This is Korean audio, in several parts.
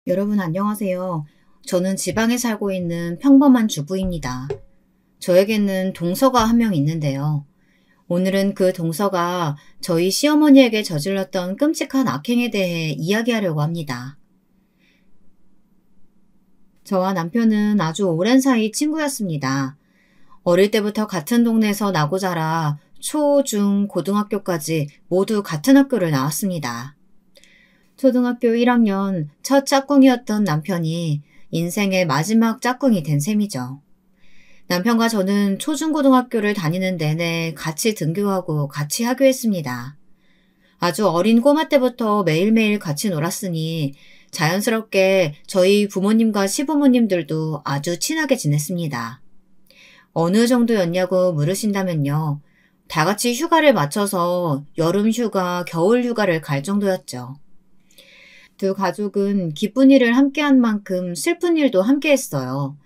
여러분 안녕하세요. 저는 지방에 살고 있는 평범한 주부입니다. 저에게는 동서가 한 명 있는데요. 오늘은 그 동서가 저희 시어머니에게 저질렀던 끔찍한 악행에 대해 이야기하려고 합니다. 저와 남편은 아주 오랜 사이 친구였습니다. 어릴 때부터 같은 동네에서 나고 자라 초, 중, 고등학교까지 모두 같은 학교를 나왔습니다. 초등학교 1학년 첫 짝꿍이었던 남편이 인생의 마지막 짝꿍이 된 셈이죠. 남편과 저는 초중고등학교를 다니는 내내 같이 등교하고 같이 하교했습니다. 아주 어린 꼬마 때부터 매일매일 같이 놀았으니 자연스럽게 저희 부모님과 시부모님들도 아주 친하게 지냈습니다. 어느 정도였냐고 물으신다면요. 다 같이 휴가를 맞춰서 여름 휴가, 겨울 휴가를 갈 정도였죠. 두 가족은 기쁜 일을 함께한 만큼 슬픈 일도 함께했어요.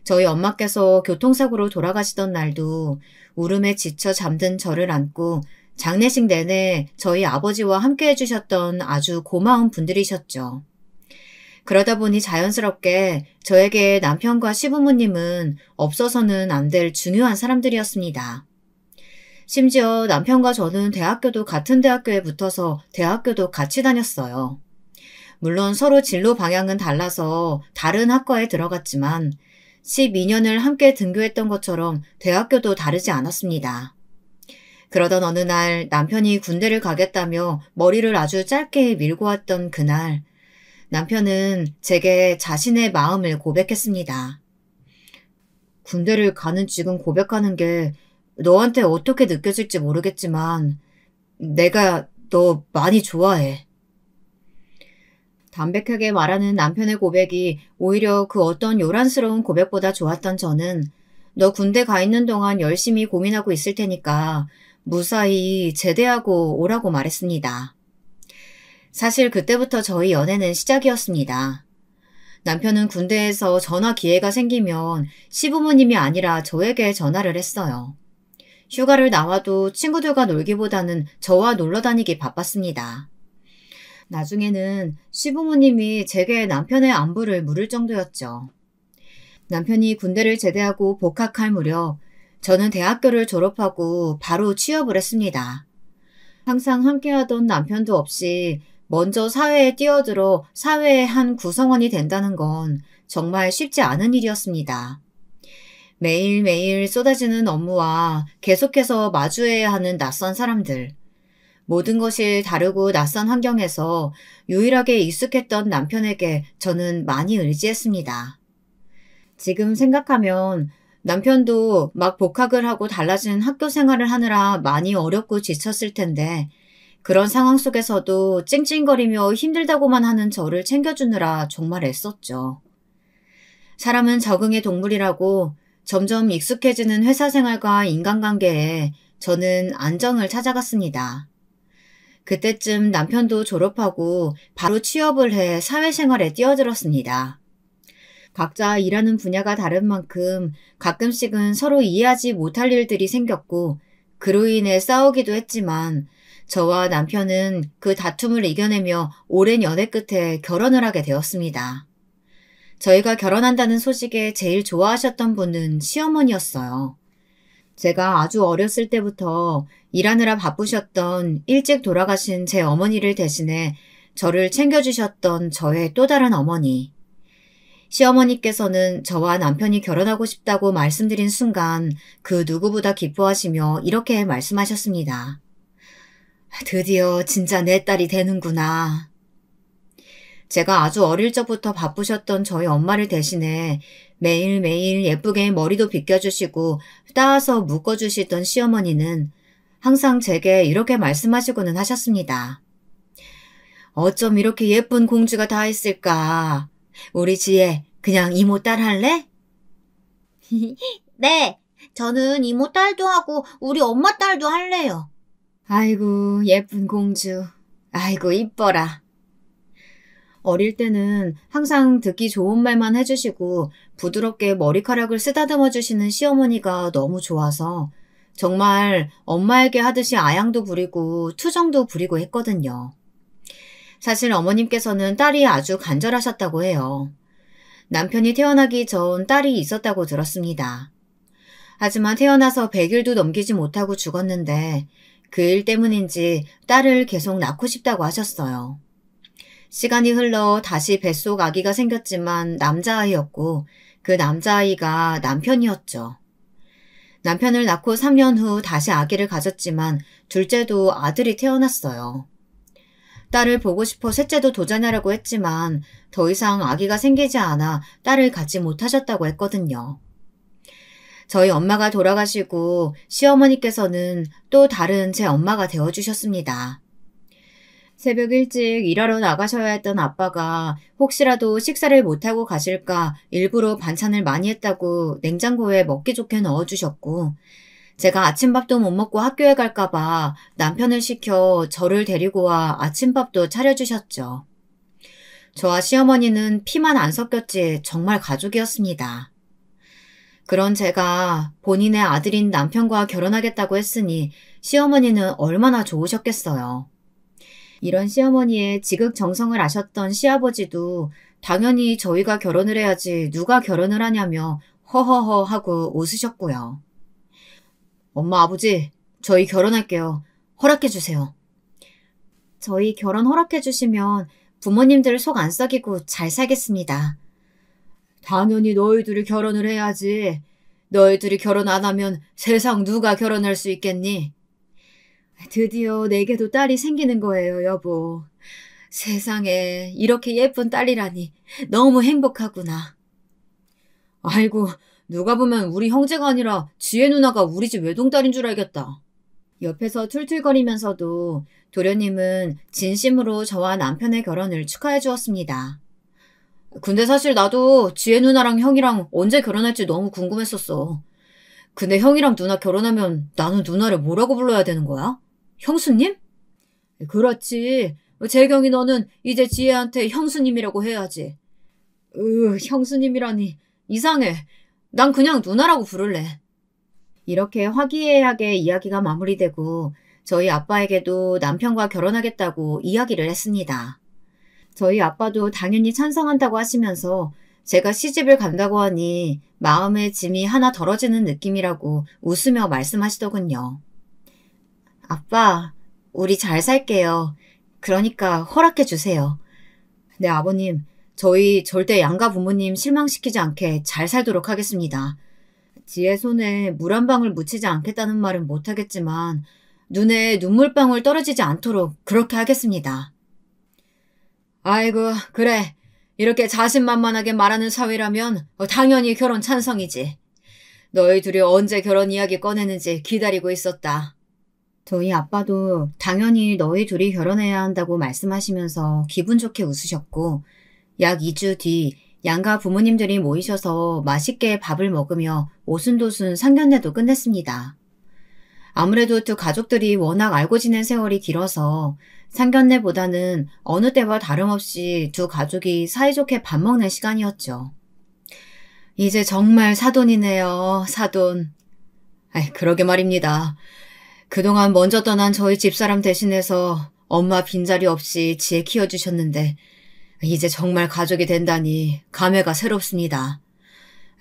저희 엄마께서 교통사고로 돌아가시던 날도 울음에 지쳐 잠든 저를 안고 장례식 내내 저희 아버지와 함께 해주셨던 아주 고마운 분들이셨죠. 그러다 보니 자연스럽게 저에게 남편과 시부모님은 없어서는 안 될 중요한 사람들이었습니다. 심지어 남편과 저는 대학교도 같은 대학교에 붙어서 대학교도 같이 다녔어요. 물론 서로 진로 방향은 달라서 다른 학과에 들어갔지만 12년을 함께 등교했던 것처럼 대학교도 다르지 않았습니다. 그러던 어느 날 남편이 군대를 가겠다며 머리를 아주 짧게 밀고 왔던 그날, 남편은 제게 자신의 마음을 고백했습니다. 군대를 가는 지금 고백하는 게 너한테 어떻게 느껴질지 모르겠지만 내가 너 많이 좋아해. 담백하게 말하는 남편의 고백이 오히려 그 어떤 요란스러운 고백보다 좋았던 저는 너 군대 가 있는 동안 열심히 고민하고 있을 테니까 무사히 제대하고 오라고 말했습니다. 사실 그때부터 저희 연애는 시작이었습니다. 남편은 군대에서 전화 기회가 생기면 시부모님이 아니라 저에게 전화를 했어요. 휴가를 나와도 친구들과 놀기보다는 저와 놀러 다니기 바빴습니다. 나중에는 시부모님이 제게 남편의 안부를 물을 정도였죠. 남편이 군대를 제대하고 복학할 무렵 저는 대학교를 졸업하고 바로 취업을 했습니다. 항상 함께하던 남편도 없이 먼저 사회에 뛰어들어 사회의 한 구성원이 된다는 건 정말 쉽지 않은 일이었습니다. 매일매일 쏟아지는 업무와 계속해서 마주해야 하는 낯선 사람들, 모든 것이 다르고 낯선 환경에서 유일하게 익숙했던 남편에게 저는 많이 의지했습니다. 지금 생각하면 남편도 막 복학을 하고 달라진 학교 생활을 하느라 많이 어렵고 지쳤을 텐데 그런 상황 속에서도 찡찡거리며 힘들다고만 하는 저를 챙겨주느라 정말 애썼죠. 사람은 적응의 동물이라고 점점 익숙해지는 회사 생활과 인간관계에 저는 안정을 찾아갔습니다. 그때쯤 남편도 졸업하고 바로 취업을 해 사회생활에 뛰어들었습니다. 각자 일하는 분야가 다른 만큼 가끔씩은 서로 이해하지 못할 일들이 생겼고 그로 인해 싸우기도 했지만 저와 남편은 그 다툼을 이겨내며 오랜 연애 끝에 결혼을 하게 되었습니다. 저희가 결혼한다는 소식에 제일 좋아하셨던 분은 시어머니였어요. 제가 아주 어렸을 때부터 일하느라 바쁘셨던 일찍 돌아가신 제 어머니를 대신해 저를 챙겨주셨던 저의 또 다른 어머니. 시어머니께서는 저와 남편이 결혼하고 싶다고 말씀드린 순간 그 누구보다 기뻐하시며 이렇게 말씀하셨습니다. 드디어 진짜 내 딸이 되는구나. 제가 아주 어릴 적부터 바쁘셨던 저희 엄마를 대신해 매일매일 예쁘게 머리도 빗겨주시고 따서 묶어주시던 시어머니는 항상 제게 이렇게 말씀하시고는 하셨습니다. 어쩜 이렇게 예쁜 공주가 다 있을까? 우리 지혜, 그냥 이모 딸 할래? 네, 저는 이모 딸도 하고 우리 엄마 딸도 할래요. 아이고, 예쁜 공주. 아이고, 이뻐라. 어릴 때는 항상 듣기 좋은 말만 해주시고 부드럽게 머리카락을 쓰다듬어 주시는 시어머니가 너무 좋아서 정말 엄마에게 하듯이 아양도 부리고 투정도 부리고 했거든요. 사실 어머님께서는 딸이 아주 간절하셨다고 해요. 남편이 태어나기 전 딸이 있었다고 들었습니다. 하지만 태어나서 100일도 넘기지 못하고 죽었는데 그 일 때문인지 딸을 계속 낳고 싶다고 하셨어요. 시간이 흘러 다시 뱃속 아기가 생겼지만 남자아이였고 그 남자아이가 남편이었죠. 남편을 낳고 3년 후 다시 아기를 가졌지만 둘째도 아들이 태어났어요. 딸을 보고 싶어 셋째도 도전하려고 했지만 더 이상 아기가 생기지 않아 딸을 갖지 못하셨다고 했거든요. 저희 엄마가 돌아가시고 시어머니께서는 또 다른 제 엄마가 되어주셨습니다. 새벽 일찍 일하러 나가셔야 했던 아빠가 혹시라도 식사를 못하고 가실까 일부러 반찬을 많이 했다고 냉장고에 먹기 좋게 넣어주셨고 제가 아침밥도 못 먹고 학교에 갈까봐 남편을 시켜 저를 데리고 와 아침밥도 차려주셨죠. 저와 시어머니는 피만 안 섞였지 정말 가족이었습니다. 그런 제가 본인의 아들인 남편과 결혼하겠다고 했으니 시어머니는 얼마나 좋으셨겠어요. 이런 시어머니의 지극정성을 아셨던 시아버지도 당연히 저희가 결혼을 해야지 누가 결혼을 하냐며 허허허 하고 웃으셨고요. 엄마 아버지 저희 결혼할게요. 허락해 주세요. 저희 결혼 허락해 주시면 부모님들 속 안 썩이고 잘 살겠습니다. 당연히 너희들이 결혼을 해야지. 너희들이 결혼 안 하면 세상 누가 결혼할 수 있겠니? 드디어 내게도 딸이 생기는 거예요, 여보. 세상에 이렇게 예쁜 딸이라니 너무 행복하구나. 아이고, 누가 보면 우리 형제가 아니라 지혜 누나가 우리 집 외동딸인 줄 알겠다. 옆에서 툴툴거리면서도 도련님은 진심으로 저와 남편의 결혼을 축하해 주었습니다. 근데 사실 나도 지혜 누나랑 형이랑 언제 결혼할지 너무 궁금했었어. 근데 형이랑 누나 결혼하면 나는 누나를 뭐라고 불러야 되는 거야? 형수님? 그렇지. 재경이 너는 이제 지혜한테 형수님이라고 해야지. 형수님이라니 이상해. 난 그냥 누나라고 부를래. 이렇게 화기애애하게 이야기가 마무리되고 저희 아빠에게도 남편과 결혼하겠다고 이야기를 했습니다. 저희 아빠도 당연히 찬성한다고 하시면서 제가 시집을 간다고 하니 마음의 짐이 하나 덜어지는 느낌이라고 웃으며 말씀하시더군요. 아빠, 우리 잘 살게요. 그러니까 허락해 주세요. 네, 아버님. 저희 절대 양가 부모님 실망시키지 않게 잘 살도록 하겠습니다. 지혜 손에 물 한 방울 묻히지 않겠다는 말은 못하겠지만 눈에 눈물방울 떨어지지 않도록 그렇게 하겠습니다. 아이고, 그래. 이렇게 자신만만하게 말하는 사위라면 당연히 결혼 찬성이지. 너희 둘이 언제 결혼 이야기 꺼내는지 기다리고 있었다. 저희 아빠도 당연히 너희 둘이 결혼해야 한다고 말씀하시면서 기분 좋게 웃으셨고 약 2주 뒤 양가 부모님들이 모이셔서 맛있게 밥을 먹으며 오순도순 상견례도 끝냈습니다. 아무래도 두 가족들이 워낙 알고 지낸 세월이 길어서 상견례보다는 어느 때와 다름없이 두 가족이 사이좋게 밥 먹는 시간이었죠. 이제 정말 사돈이네요, 사돈. 그러게 말입니다. 그동안 먼저 떠난 저희 집사람 대신해서 엄마 빈자리 없이 지혜 키워주셨는데 이제 정말 가족이 된다니 감회가 새롭습니다.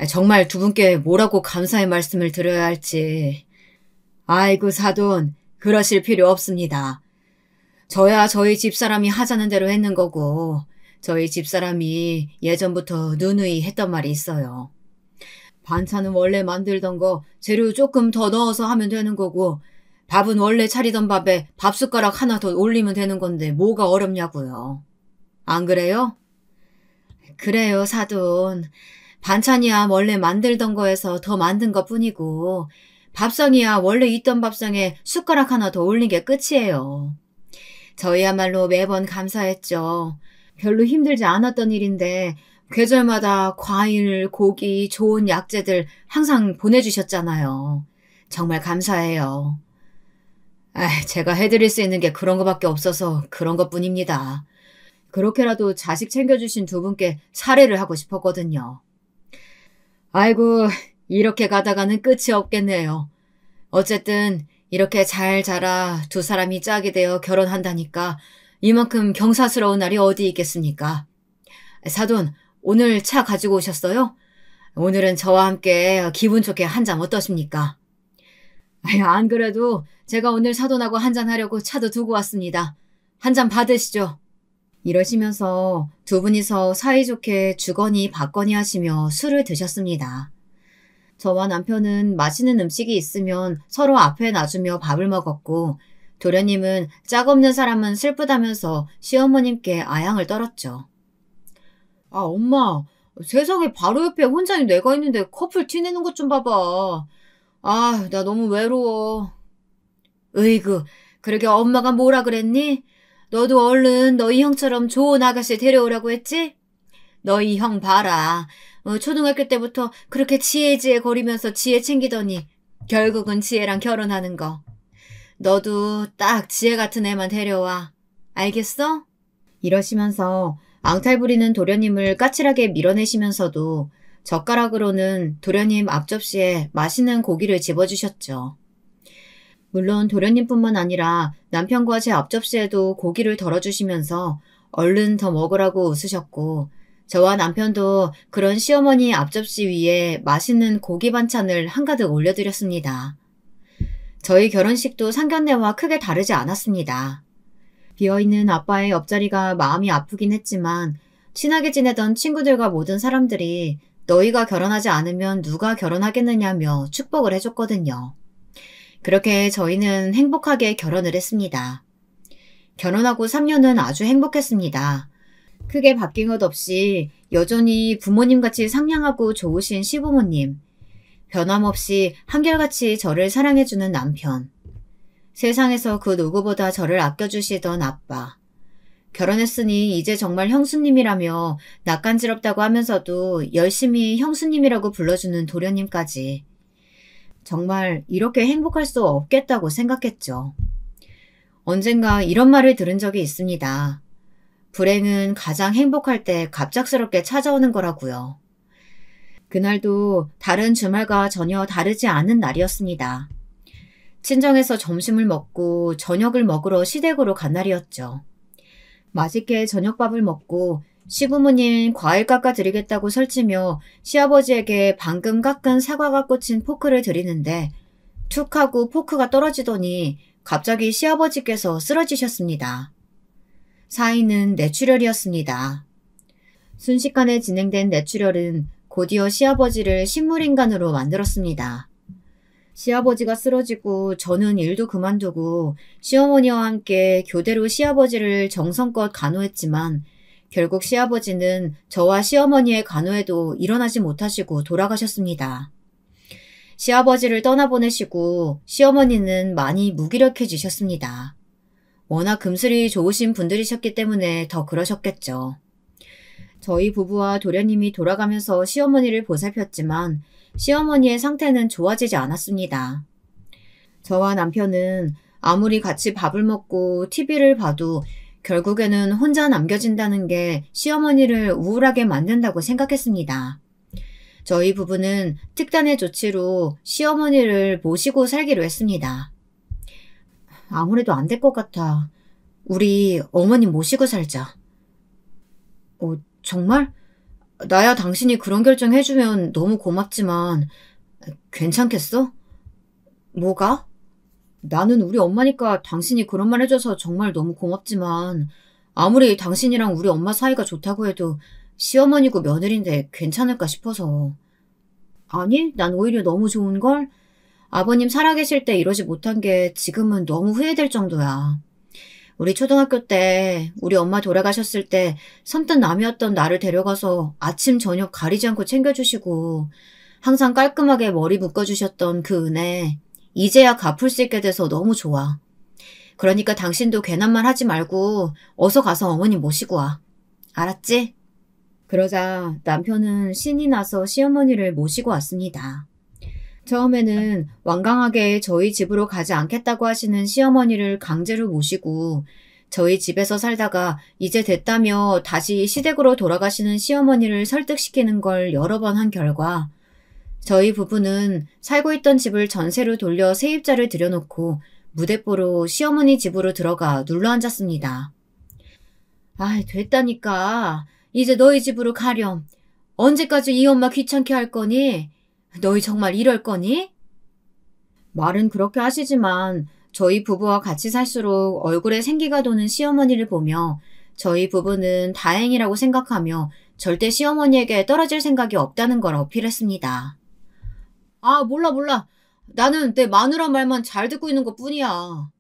정말 두 분께 뭐라고 감사의 말씀을 드려야 할지. 아이고 사돈, 그러실 필요 없습니다. 저야 저희 집사람이 하자는 대로 했는 거고 저희 집사람이 예전부터 누누이 했던 말이 있어요. 반찬은 원래 만들던 거 재료 조금 더 넣어서 하면 되는 거고 밥은 원래 차리던 밥에 밥숟가락 하나 더 올리면 되는 건데 뭐가 어렵냐고요. 안 그래요? 그래요, 사돈. 반찬이야 원래 만들던 거에서 더 만든 것 뿐이고 밥상이야 원래 있던 밥상에 숟가락 하나 더 올린 게 끝이에요. 저희야말로 매번 감사했죠. 별로 힘들지 않았던 일인데 계절마다 과일, 고기, 좋은 약재들 항상 보내주셨잖아요. 정말 감사해요. 제가 해드릴 수 있는 게 그런 거밖에 없어서 그런 것뿐입니다. 그렇게라도 자식 챙겨주신 두 분께 사례를 하고 싶었거든요. 아이고, 이렇게 가다가는 끝이 없겠네요. 어쨌든 이렇게 잘 자라 두 사람이 짝이 되어 결혼한다니까 이만큼 경사스러운 날이 어디 있겠습니까? 사돈, 오늘 차 가지고 오셨어요? 오늘은 저와 함께 기분 좋게 한 잔 어떠십니까? 안 그래도 제가 오늘 사돈하고 한잔 하려고 차도 두고 왔습니다. 한 잔 받으시죠. 이러시면서 두 분이서 사이좋게 주거니 받거니 하시며 술을 드셨습니다. 저와 남편은 맛있는 음식이 있으면 서로 앞에 놔주며 밥을 먹었고 도련님은 짝 없는 사람은 슬프다면서 시어머님께 아양을 떨었죠. 아, 엄마, 세상에 바로 옆에 혼자인 내가 있는데 커플 티내는 것 좀 봐봐. 아, 나 너무 외로워. 으이구, 그러게 엄마가 뭐라 그랬니? 너도 얼른 너희 형처럼 좋은 아가씨 데려오라고 했지? 너희 형 봐라. 초등학교 때부터 그렇게 지혜지혜 거리면서 지혜 챙기더니 결국은 지혜랑 결혼하는 거. 너도 딱 지혜 같은 애만 데려와. 알겠어? 이러시면서 앙탈 부리는 도련님을 까칠하게 밀어내시면서도 젓가락으로는 도련님 앞접시에 맛있는 고기를 집어주셨죠. 물론 도련님뿐만 아니라 남편과 제 앞접시에도 고기를 덜어주시면서 얼른 더 먹으라고 웃으셨고 저와 남편도 그런 시어머니 앞접시 위에 맛있는 고기 반찬을 한가득 올려드렸습니다. 저희 결혼식도 상견례와 크게 다르지 않았습니다. 비어있는 아빠의 옆자리가 마음이 아프긴 했지만 친하게 지내던 친구들과 모든 사람들이 너희가 결혼하지 않으면 누가 결혼하겠느냐며 축복을 해줬거든요. 그렇게 저희는 행복하게 결혼을 했습니다. 결혼하고 3년은 아주 행복했습니다. 크게 바뀐 것 없이 여전히 부모님같이 상냥하고 좋으신 시부모님, 변함없이 한결같이 저를 사랑해주는 남편, 세상에서 그 누구보다 저를 아껴주시던 아빠, 결혼했으니 이제 정말 형수님이라며 낯간지럽다고 하면서도 열심히 형수님이라고 불러주는 도련님까지 정말 이렇게 행복할 수 없겠다고 생각했죠. 언젠가 이런 말을 들은 적이 있습니다. 불행은 가장 행복할 때 갑작스럽게 찾아오는 거라고요. 그날도 다른 주말과 전혀 다르지 않은 날이었습니다. 친정에서 점심을 먹고 저녁을 먹으러 시댁으로 간 날이었죠. 맛있게 저녁밥을 먹고 시부모님 과일 깎아드리겠다고 설치며 시아버지에게 방금 깎은 사과가 꽂힌 포크를 드리는데 툭 하고 포크가 떨어지더니 갑자기 시아버지께서 쓰러지셨습니다. 사인은 뇌출혈이었습니다. 순식간에 진행된 뇌출혈은 곧이어 시아버지를 식물인간으로 만들었습니다. 시아버지가 쓰러지고 저는 일도 그만두고 시어머니와 함께 교대로 시아버지를 정성껏 간호했지만 결국 시아버지는 저와 시어머니의 간호에도 일어나지 못하시고 돌아가셨습니다. 시아버지를 떠나보내시고 시어머니는 많이 무기력해지셨습니다. 워낙 금슬이 좋으신 분들이셨기 때문에 더 그러셨겠죠. 저희 부부와 도련님이 돌아가면서 시어머니를 보살폈지만 시어머니의 상태는 좋아지지 않았습니다. 저와 남편은 아무리 같이 밥을 먹고 TV를 봐도 결국에는 혼자 남겨진다는 게 시어머니를 우울하게 만든다고 생각했습니다. 저희 부부는 특단의 조치로 시어머니를 모시고 살기로 했습니다. 아무래도 안 될 것 같아. 우리 어머니 모시고 살자. 정말? 나야 당신이 그런 결정 해주면 너무 고맙지만 괜찮겠어? 뭐가? 나는 우리 엄마니까 당신이 그런 말 해줘서 정말 너무 고맙지만 아무리 당신이랑 우리 엄마 사이가 좋다고 해도 시어머니고 며느리인데 괜찮을까 싶어서. 아니, 난 오히려 너무 좋은걸? 아버님 살아계실 때 이러지 못한 게 지금은 너무 후회될 정도야. 우리 초등학교 때 우리 엄마 돌아가셨을 때 선뜻 남이었던 나를 데려가서 아침 저녁 가리지 않고 챙겨주시고 항상 깔끔하게 머리 묶어주셨던 그 은혜 이제야 갚을 수 있게 돼서 너무 좋아. 그러니까 당신도 괜한 말 하지 말고 어서 가서 어머니 모시고 와. 알았지? 그러자 남편은 신이 나서 시어머니를 모시고 왔습니다. 처음에는 완강하게 저희 집으로 가지 않겠다고 하시는 시어머니를 강제로 모시고 저희 집에서 살다가 이제 됐다며 다시 시댁으로 돌아가시는 시어머니를 설득시키는 걸 여러 번 한 결과 저희 부부는 살고 있던 집을 전세로 돌려 세입자를 들여놓고 무대뽀로 시어머니 집으로 들어가 눌러앉았습니다. 아이, 됐다니까. 이제 너희 집으로 가렴. 언제까지 이 엄마 귀찮게 할 거니? 너희 정말 이럴 거니? 말은 그렇게 하시지만 저희 부부와 같이 살수록 얼굴에 생기가 도는 시어머니를 보며 저희 부부는 다행이라고 생각하며 절대 시어머니에게 떨어질 생각이 없다는 걸 어필했습니다. 아, 몰라. 나는 내 마누라 말만 잘 듣고 있는 것 뿐이야.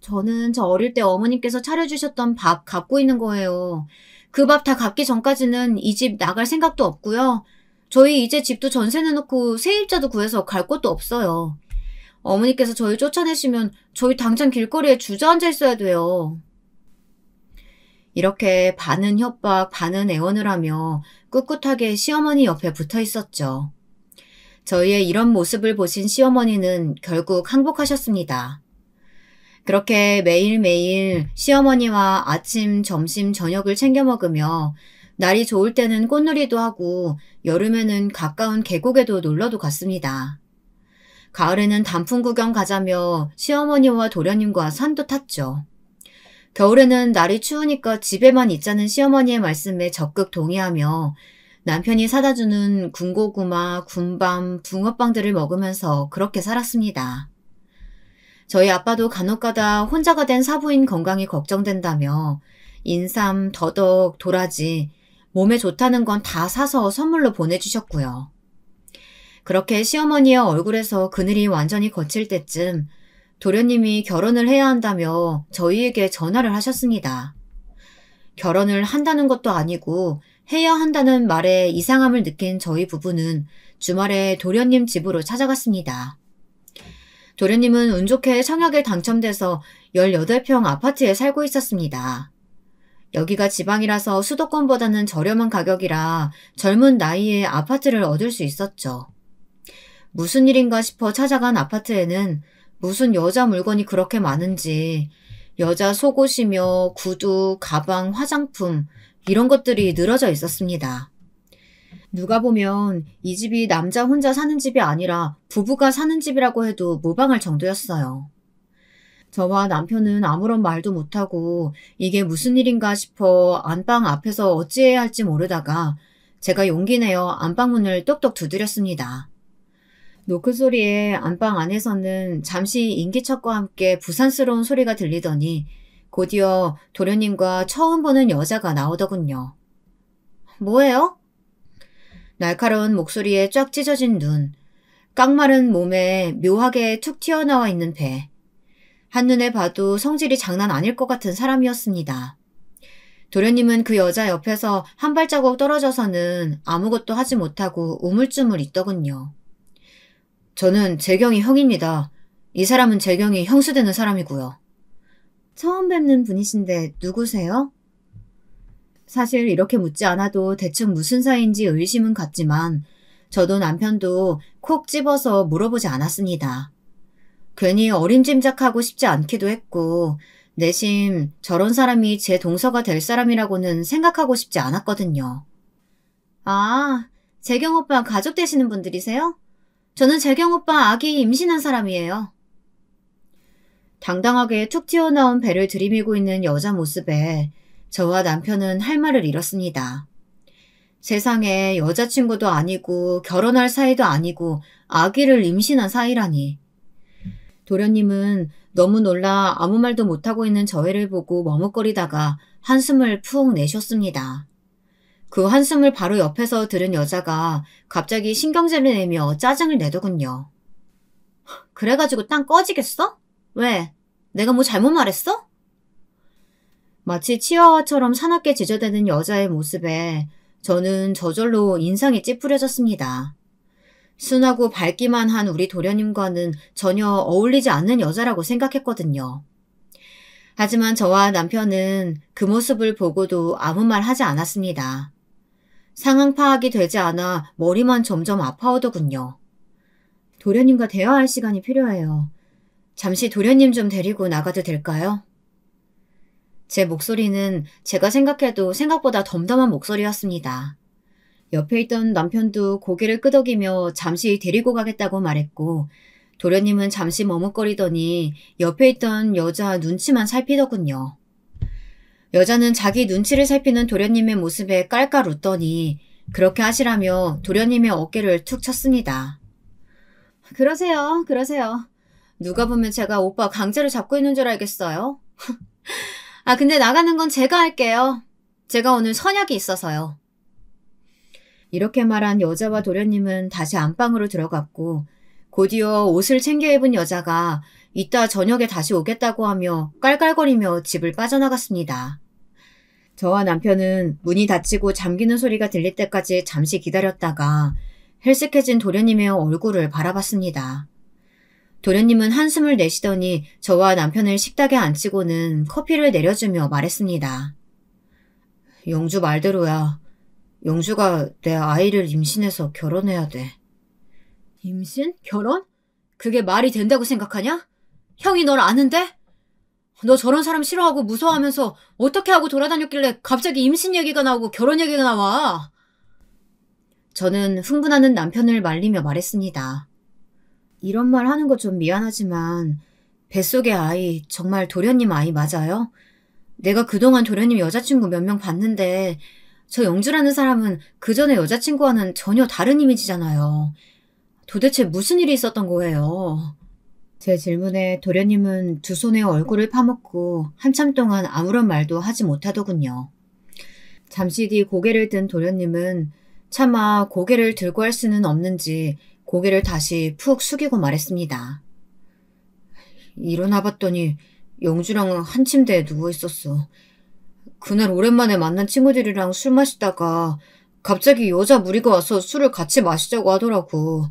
저는 저 어릴 때 어머님께서 차려주셨던 밥 갖고 있는 거예요. 그 밥 다 갚기 전까지는 이 집 나갈 생각도 없고요. 저희 이제 집도 전세 내놓고 세입자도 구해서 갈 곳도 없어요. 어머니께서 저희 쫓아내시면 저희 당장 길거리에 주저앉아 있어야 돼요. 이렇게 반은 협박, 반은 애원을 하며 꿋꿋하게 시어머니 옆에 붙어 있었죠. 저희의 이런 모습을 보신 시어머니는 결국 항복하셨습니다. 그렇게 매일매일 시어머니와 아침, 점심, 저녁을 챙겨 먹으며 날이 좋을 때는 꽃놀이도 하고 여름에는 가까운 계곡에도 놀러도 갔습니다. 가을에는 단풍 구경 가자며 시어머니와 도련님과 산도 탔죠. 겨울에는 날이 추우니까 집에만 있자는 시어머니의 말씀에 적극 동의하며 남편이 사다 주는 군고구마, 군밤, 붕어빵들을 먹으면서 그렇게 살았습니다. 저희 아빠도 간혹가다 혼자가 된 사부인 건강이 걱정된다며 인삼, 더덕, 도라지, 몸에 좋다는 건 다 사서 선물로 보내주셨고요. 그렇게 시어머니의 얼굴에서 그늘이 완전히 거칠 때쯤 도련님이 결혼을 해야 한다며 저희에게 전화를 하셨습니다. 결혼을 한다는 것도 아니고 해야 한다는 말에 이상함을 느낀 저희 부부는 주말에 도련님 집으로 찾아갔습니다. 도련님은 운 좋게 청약에 당첨돼서 18평 아파트에 살고 있었습니다. 여기가 지방이라서 수도권보다는 저렴한 가격이라 젊은 나이에 아파트를 얻을 수 있었죠. 무슨 일인가 싶어 찾아간 아파트에는 무슨 여자 물건이 그렇게 많은지 여자 속옷이며 구두, 가방, 화장품 이런 것들이 늘어져 있었습니다. 누가 보면 이 집이 남자 혼자 사는 집이 아니라 부부가 사는 집이라고 해도 무방할 정도였어요. 저와 남편은 아무런 말도 못하고 이게 무슨 일인가 싶어 안방 앞에서 어찌해야 할지 모르다가 제가 용기 내어 안방문을 똑똑 두드렸습니다. 노크 소리에 안방 안에서는 잠시 인기척과 함께 부산스러운 소리가 들리더니 곧이어 도련님과 처음 보는 여자가 나오더군요. 뭐예요? 날카로운 목소리에 쫙 찢어진 눈, 깡마른 몸에 묘하게 툭 튀어나와 있는 배. 한눈에 봐도 성질이 장난 아닐 것 같은 사람이었습니다. 도련님은 그 여자 옆에서 한 발자국 떨어져서는 아무것도 하지 못하고 우물쭈물 있더군요. 저는 재경이 형입니다. 이 사람은 재경이 형수 되는 사람이고요. 처음 뵙는 분이신데 누구세요? 사실 이렇게 묻지 않아도 대충 무슨 사이인지 의심은 갔지만 저도 남편도 콕 집어서 물어보지 않았습니다. 괜히 어림짐작하고 싶지 않기도 했고 내심 저런 사람이 제 동서가 될 사람이라고는 생각하고 싶지 않았거든요. 아, 재경 오빠 가족 되시는 분들이세요? 저는 재경 오빠 아기 임신한 사람이에요. 당당하게 툭 튀어나온 배를 들이밀고 있는 여자 모습에 저와 남편은 할 말을 잃었습니다. 세상에 여자친구도 아니고 결혼할 사이도 아니고 아기를 임신한 사이라니. 도련님은 너무 놀라 아무 말도 못하고 있는 저희를 보고 머뭇거리다가 한숨을 푹 내셨습니다. 그 한숨을 바로 옆에서 들은 여자가 갑자기 신경질을 내며 짜증을 내더군요. 그래가지고 땅 꺼지겠어? 왜? 내가 뭐 잘못 말했어? 마치 치와와처럼 사납게 지저대는 여자의 모습에 저는 저절로 인상이 찌푸려졌습니다. 순하고 밝기만 한 우리 도련님과는 전혀 어울리지 않는 여자라고 생각했거든요. 하지만 저와 남편은 그 모습을 보고도 아무 말 하지 않았습니다. 상황 파악이 되지 않아 머리만 점점 아파오더군요. 도련님과 대화할 시간이 필요해요. 잠시 도련님 좀 데리고 나가도 될까요? 제 목소리는 제가 생각해도 생각보다 덤덤한 목소리였습니다. 옆에 있던 남편도 고개를 끄덕이며 잠시 데리고 가겠다고 말했고 도련님은 잠시 머뭇거리더니 옆에 있던 여자 눈치만 살피더군요. 여자는 자기 눈치를 살피는 도련님의 모습에 깔깔 웃더니 그렇게 하시라며 도련님의 어깨를 툭 쳤습니다. 그러세요, 그러세요. 누가 보면 제가 오빠 강제로 잡고 있는 줄 알겠어요? 아, 근데 나가는 건 제가 할게요. 제가 오늘 선약이 있어서요. 이렇게 말한 여자와 도련님은 다시 안방으로 들어갔고 곧이어 옷을 챙겨 입은 여자가 이따 저녁에 다시 오겠다고 하며 깔깔거리며 집을 빠져나갔습니다. 저와 남편은 문이 닫히고 잠기는 소리가 들릴 때까지 잠시 기다렸다가 헬쓱해진 도련님의 얼굴을 바라봤습니다. 도련님은 한숨을 내쉬더니 저와 남편을 식탁에 앉히고는 커피를 내려주며 말했습니다. 영주 말대로야. 영주가 내 아이를 임신해서 결혼해야 돼. 임신? 결혼? 그게 말이 된다고 생각하냐? 형이 널 아는데? 너 저런 사람 싫어하고 무서워하면서 어떻게 하고 돌아다녔길래 갑자기 임신 얘기가 나오고 결혼 얘기가 나와? 저는 흥분하는 남편을 말리며 말했습니다. 이런 말 하는 거 좀 미안하지만 뱃속의 아이 정말 도련님 아이 맞아요? 내가 그동안 도련님 여자친구 몇 명 봤는데 저 영주라는 사람은 그 전에 여자친구와는 전혀 다른 이미지잖아요. 도대체 무슨 일이 있었던 거예요? 제 질문에 도련님은 두 손에 얼굴을 파묻고 한참 동안 아무런 말도 하지 못하더군요. 잠시 뒤 고개를 든 도련님은 차마 고개를 들고 할 수는 없는지 고개를 다시 푹 숙이고 말했습니다. 일어나 봤더니 영주랑 한 침대에 누워있었어. 그날 오랜만에 만난 친구들이랑 술 마시다가 갑자기 여자 무리가 와서 술을 같이 마시자고 하더라고.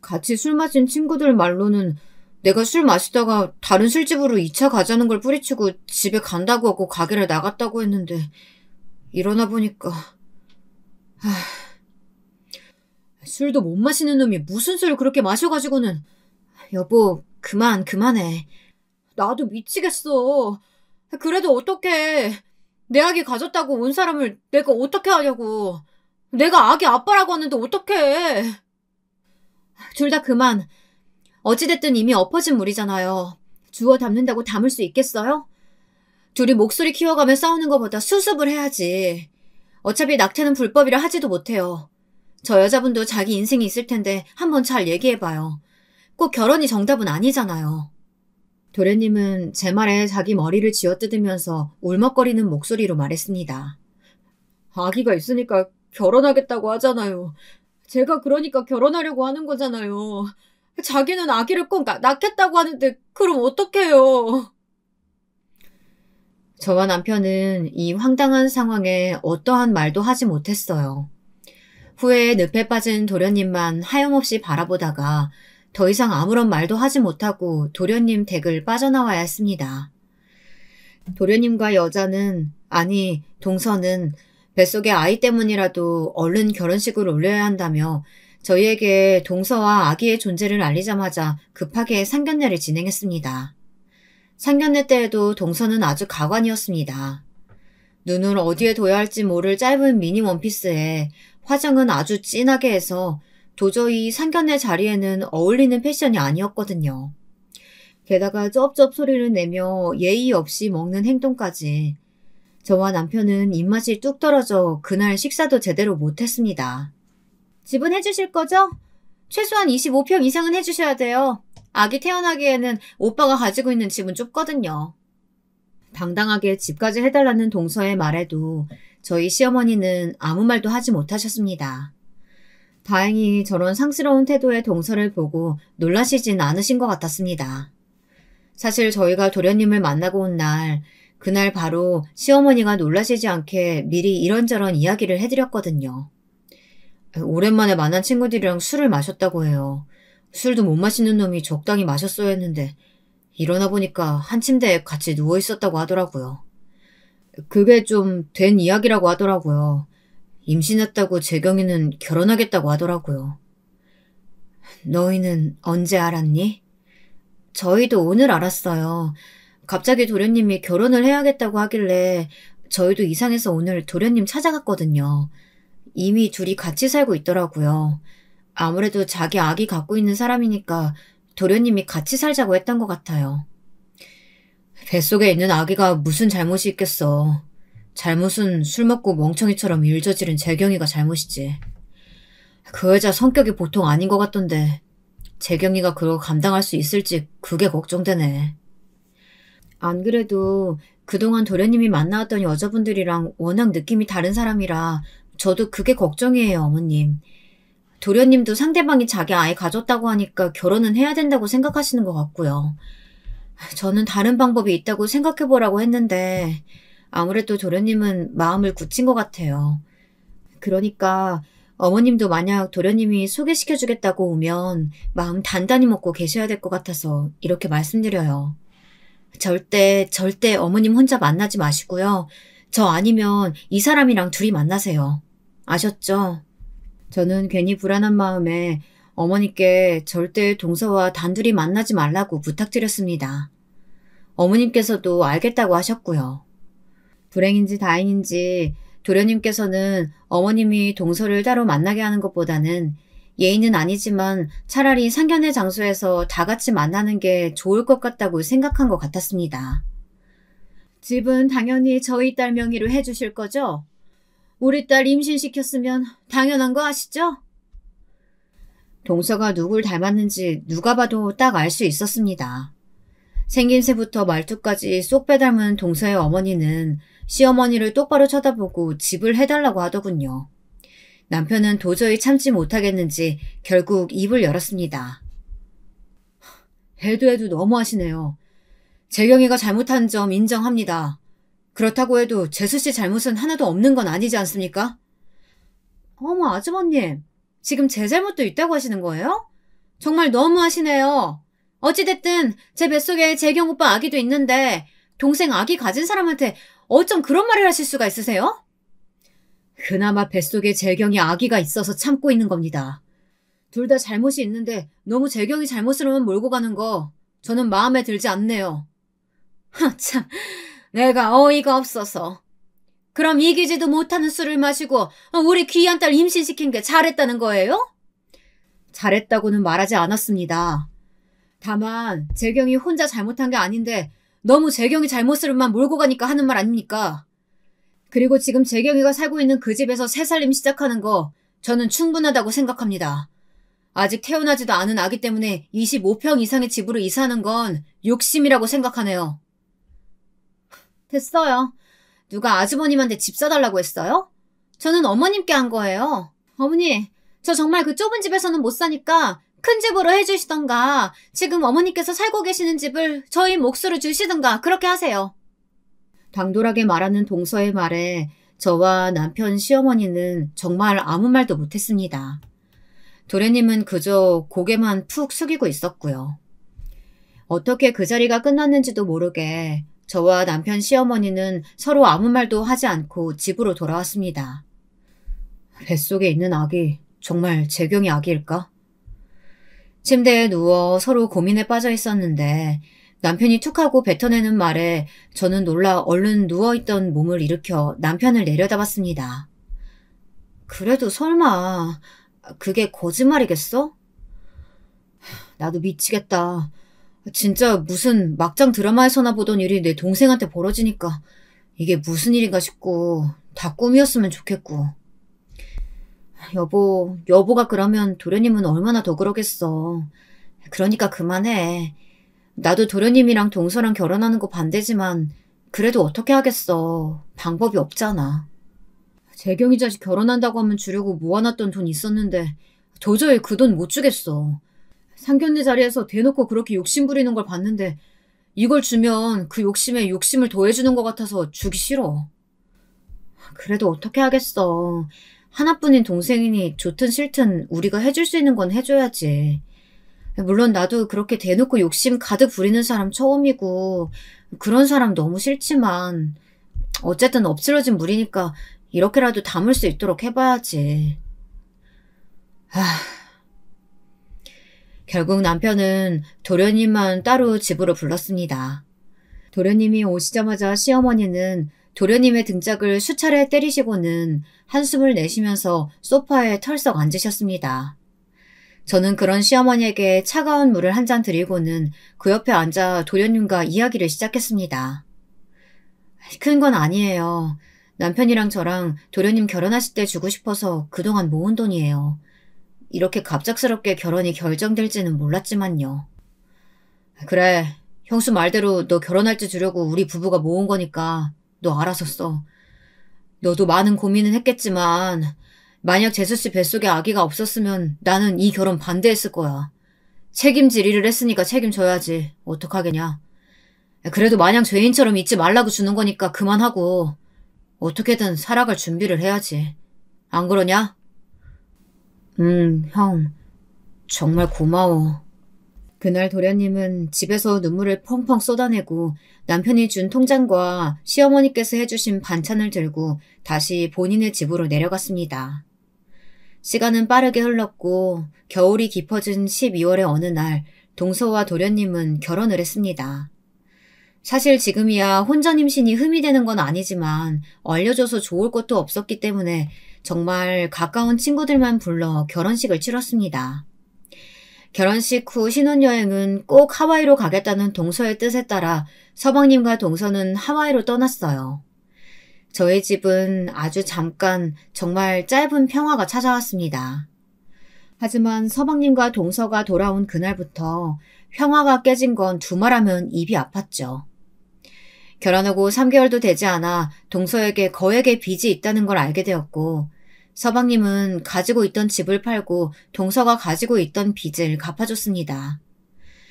같이 술 마신 친구들 말로는 내가 술 마시다가 다른 술집으로 2차 가자는 걸 뿌리치고 집에 간다고 하고 가게를 나갔다고 했는데 일어나 보니까 술도 못 마시는 놈이 무슨 술을 그렇게 마셔가지고는. 여보, 그만해. 나도 미치겠어. 그래도 어떡해. 내 아기 가졌다고 온 사람을 내가 어떻게 하냐고. 내가 아기 아빠라고 하는데 어떡해. 둘 다 그만. 어찌됐든 이미 엎어진 물이잖아요. 주워 담는다고 담을 수 있겠어요? 둘이 목소리 키워가며 싸우는 것보다 수습을 해야지. 어차피 낙태는 불법이라 하지도 못해요. 저 여자분도 자기 인생이 있을 텐데 한번 잘 얘기해봐요. 꼭 결혼이 정답은 아니잖아요. 도련님은 제 말에 자기 머리를 쥐어뜯으면서 울먹거리는 목소리로 말했습니다. 아기가 있으니까 결혼하겠다고 하잖아요. 제가 그러니까 결혼하려고 하는 거잖아요. 자기는 아기를 꼭 낳겠다고 하는데 그럼 어떡해요. 저와 남편은 이 황당한 상황에 어떠한 말도 하지 못했어요. 후에 늪에 빠진 도련님만 하염없이 바라보다가 더 이상 아무런 말도 하지 못하고 도련님 댁을 빠져나와야 했습니다. 도련님과 여자는, 아니 동서는 뱃속의 아이 때문이라도 얼른 결혼식을 올려야 한다며 저희에게 동서와 아기의 존재를 알리자마자 급하게 상견례를 진행했습니다. 상견례 때에도 동서는 아주 가관이었습니다. 눈을 어디에 둬야 할지 모를 짧은 미니 원피스에 화장은 아주 진하게 해서 도저히 상견례 자리에는 어울리는 패션이 아니었거든요. 게다가 쩝쩝 소리를 내며 예의 없이 먹는 행동까지. 저와 남편은 입맛이 뚝 떨어져 그날 식사도 제대로 못했습니다. 집은 해주실 거죠? 최소한 25평 이상은 해주셔야 돼요. 아기 태어나기에는 오빠가 가지고 있는 집은 좁거든요. 당당하게 집까지 해달라는 동서의 말에도 저희 시어머니는 아무 말도 하지 못하셨습니다. 다행히 저런 상스러운 태도의 동서를 보고 놀라시진 않으신 것 같았습니다. 사실 저희가 도련님을 만나고 온 날, 그날 바로 시어머니가 놀라시지 않게 미리 이런저런 이야기를 해드렸거든요. 오랜만에 만난 친구들이랑 술을 마셨다고 해요. 술도 못 마시는 놈이 적당히 마셨어야 했는데 일어나 보니까 한 침대에 같이 누워 있었다고 하더라고요. 그게 좀 된 이야기라고 하더라고요. 임신했다고 재경이는 결혼하겠다고 하더라고요. 너희는 언제 알았니? 저희도 오늘 알았어요. 갑자기 도련님이 결혼을 해야겠다고 하길래 저희도 이상해서 오늘 도련님 찾아갔거든요. 이미 둘이 같이 살고 있더라고요. 아무래도 자기 아기 갖고 있는 사람이니까 도련님이 같이 살자고 했던 것 같아요. 뱃속에 있는 아기가 무슨 잘못이 있겠어. 잘못은 술 먹고 멍청이처럼 일 저지른 재경이가 잘못이지. 그 여자 성격이 보통 아닌 것 같던데 재경이가 그걸 감당할 수 있을지 그게 걱정되네. 안 그래도 그동안 도련님이 만나왔던 여자분들이랑 워낙 느낌이 다른 사람이라 저도 그게 걱정이에요, 어머님. 도련님도 상대방이 자기 아이 가졌다고 하니까 결혼은 해야 된다고 생각하시는 것 같고요. 저는 다른 방법이 있다고 생각해보라고 했는데 아무래도 도련님은 마음을 굳힌 것 같아요. 그러니까 어머님도 만약 도련님이 소개시켜주겠다고 오면 마음 단단히 먹고 계셔야 될 것 같아서 이렇게 말씀드려요. 절대 어머님 혼자 만나지 마시고요. 저 아니면 이 사람이랑 둘이 만나세요. 아셨죠? 저는 괜히 불안한 마음에 어머니께 절대 동서와 단둘이 만나지 말라고 부탁드렸습니다. 어머님께서도 알겠다고 하셨고요. 불행인지 다행인지 도련님께서는 어머님이 동서를 따로 만나게 하는 것보다는 예의는 아니지만 차라리 상견례 장소에서 다 같이 만나는 게 좋을 것 같다고 생각한 것 같았습니다. 집은 당연히 저희 딸 명의로 해주실 거죠? 우리 딸 임신시켰으면 당연한 거 아시죠? 동서가 누굴 닮았는지 누가 봐도 딱 알 수 있었습니다. 생김새부터 말투까지 쏙 빼닮은 동서의 어머니는 시어머니를 똑바로 쳐다보고 집을 해달라고 하더군요. 남편은 도저히 참지 못하겠는지 결국 입을 열었습니다. 해도 너무하시네요. 재경이가 잘못한 점 인정합니다. 그렇다고 해도 재수씨 잘못은 하나도 없는 건 아니지 않습니까? 어머 아주머님, 지금 제 잘못도 있다고 하시는 거예요? 정말 너무하시네요. 어찌됐든 제 뱃속에 재경 오빠 아기도 있는데 동생 아기 가진 사람한테 어쩜 그런 말을 하실 수가 있으세요? 그나마 뱃속에 재경이 아기가 있어서 참고 있는 겁니다. 둘 다 잘못이 있는데 너무 재경이 잘못으로만 몰고 가는 거 저는 마음에 들지 않네요. 참, 내가 어이가 없어서. 그럼 이기지도 못하는 술을 마시고 우리 귀한 딸 임신시킨 게 잘했다는 거예요? 잘했다고는 말하지 않았습니다. 다만 재경이 혼자 잘못한 게 아닌데 너무 재경이 잘못으로만 몰고 가니까 하는 말 아닙니까? 그리고 지금 재경이가 살고 있는 그 집에서 새살림 시작하는 거 저는 충분하다고 생각합니다. 아직 태어나지도 않은 아기 때문에 25평 이상의 집으로 이사하는 건 욕심이라고 생각하네요. 됐어요. 누가 아주머님한테 집 사달라고 했어요? 저는 어머님께 한 거예요. 어머니, 저 정말 그 좁은 집에서는 못 사니까 큰 집으로 해주시던가 지금 어머니께서 살고 계시는 집을 저희 몫으로 주시던가 그렇게 하세요. 당돌하게 말하는 동서의 말에 저와 남편 시어머니는 정말 아무 말도 못했습니다. 도련님은 그저 고개만 푹 숙이고 있었고요. 어떻게 그 자리가 끝났는지도 모르게 저와 남편 시어머니는 서로 아무 말도 하지 않고 집으로 돌아왔습니다. 뱃속에 있는 아기 정말 재경이 아기일까? 침대에 누워 서로 고민에 빠져 있었는데 남편이 툭 하고 뱉어내는 말에 저는 놀라 얼른 누워있던 몸을 일으켜 남편을 내려다봤습니다. 그래도 설마 그게 거짓말이겠어? 나도 미치겠다. 진짜 무슨 막장 드라마에서나 보던 일이 내 동생한테 벌어지니까 이게 무슨 일인가 싶고 다 꿈이었으면 좋겠고. 여보가 그러면 도련님은 얼마나 더 그러겠어. 그러니까 그만해. 나도 도련님이랑 동서랑 결혼하는 거 반대지만 그래도 어떻게 하겠어. 방법이 없잖아. 재경이 자식 결혼한다고 하면 주려고 모아놨던 돈 있었는데 도저히 그 돈 못 주겠어. 상견례 자리에서 대놓고 그렇게 욕심 부리는 걸 봤는데 이걸 주면 그 욕심에 욕심을 더해주는 것 같아서 주기 싫어. 그래도 어떻게 하겠어. 하나뿐인 동생이니 좋든 싫든 우리가 해줄 수 있는 건 해줘야지. 물론 나도 그렇게 대놓고 욕심 가득 부리는 사람 처음이고 그런 사람 너무 싫지만 어쨌든 엎질러진 물이니까 이렇게라도 담을 수 있도록 해봐야지. 결국 남편은 도련님만 따로 집으로 불렀습니다. 도련님이 오시자마자 시어머니는 도련님의 등짝을 수차례 때리시고는 한숨을 내쉬면서 소파에 털썩 앉으셨습니다. 저는 그런 시어머니에게 차가운 물을 한 잔 드리고는 그 옆에 앉아 도련님과 이야기를 시작했습니다. 큰 건 아니에요. 남편이랑 저랑 도련님 결혼하실 때 주고 싶어서 그동안 모은 돈이에요. 이렇게 갑작스럽게 결혼이 결정될지는 몰랐지만요. 그래, 형수 말대로 너 결혼할 때 주려고 우리 부부가 모은 거니까 너 알아서 써. 너도 많은 고민은 했겠지만 만약 재수씨 뱃속에 아기가 없었으면 나는 이 결혼 반대했을 거야. 책임질 일을 했으니까 책임져야지. 어떡하겠냐. 그래도 마냥 죄인처럼 잊지 말라고 주는 거니까 그만하고 어떻게든 살아갈 준비를 해야지. 안 그러냐? 형. 정말 고마워. 그날 도련님은 집에서 눈물을 펑펑 쏟아내고 남편이 준 통장과 시어머니께서 해주신 반찬을 들고 다시 본인의 집으로 내려갔습니다. 시간은 빠르게 흘렀고 겨울이 깊어진 12월의 어느 날 동서와 도련님은 결혼을 했습니다. 사실 지금이야 혼전 임신이 흠이 되는 건 아니지만 알려줘서 좋을 것도 없었기 때문에 정말 가까운 친구들만 불러 결혼식을 치렀습니다. 결혼식 후 신혼여행은 꼭 하와이로 가겠다는 동서의 뜻에 따라 서방님과 동서는 하와이로 떠났어요. 저희 집은 아주 잠깐 정말 짧은 평화가 찾아왔습니다. 하지만 서방님과 동서가 돌아온 그날부터 평화가 깨진 건 두말하면 입이 아팠죠. 결혼하고 3개월도 되지 않아 동서에게 거액의 빚이 있다는 걸 알게 되었고 서방님은 가지고 있던 집을 팔고 동서가 가지고 있던 빚을 갚아줬습니다.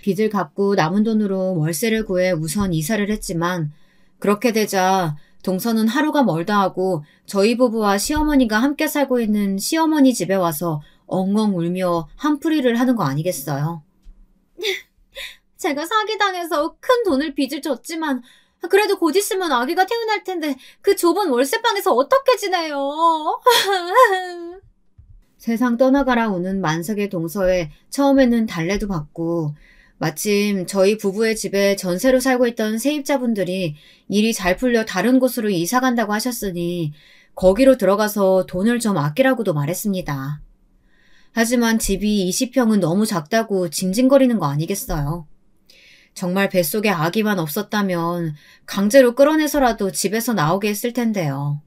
빚을 갚고 남은 돈으로 월세를 구해 우선 이사를 했지만 그렇게 되자 동서는 하루가 멀다 하고 저희 부부와 시어머니가 함께 살고 있는 시어머니 집에 와서 엉엉 울며 한풀이를 하는 거 아니겠어요? 제가 사기당해서 큰 돈을 빚을 졌지만 그래도 곧 있으면 아기가 태어날 텐데 그 좁은 월세방에서 어떻게 지내요? 세상 떠나가라 우는 만석의 동서에 처음에는 달래도 받고 마침 저희 부부의 집에 전세로 살고 있던 세입자분들이 일이 잘 풀려 다른 곳으로 이사 간다고 하셨으니 거기로 들어가서 돈을 좀 아끼라고도 말했습니다. 하지만 집이 20평은 너무 작다고 징징거리는 거 아니겠어요? 정말 뱃속에 아기만 없었다면 강제로 끌어내서라도 집에서 나오게 했을 텐데요.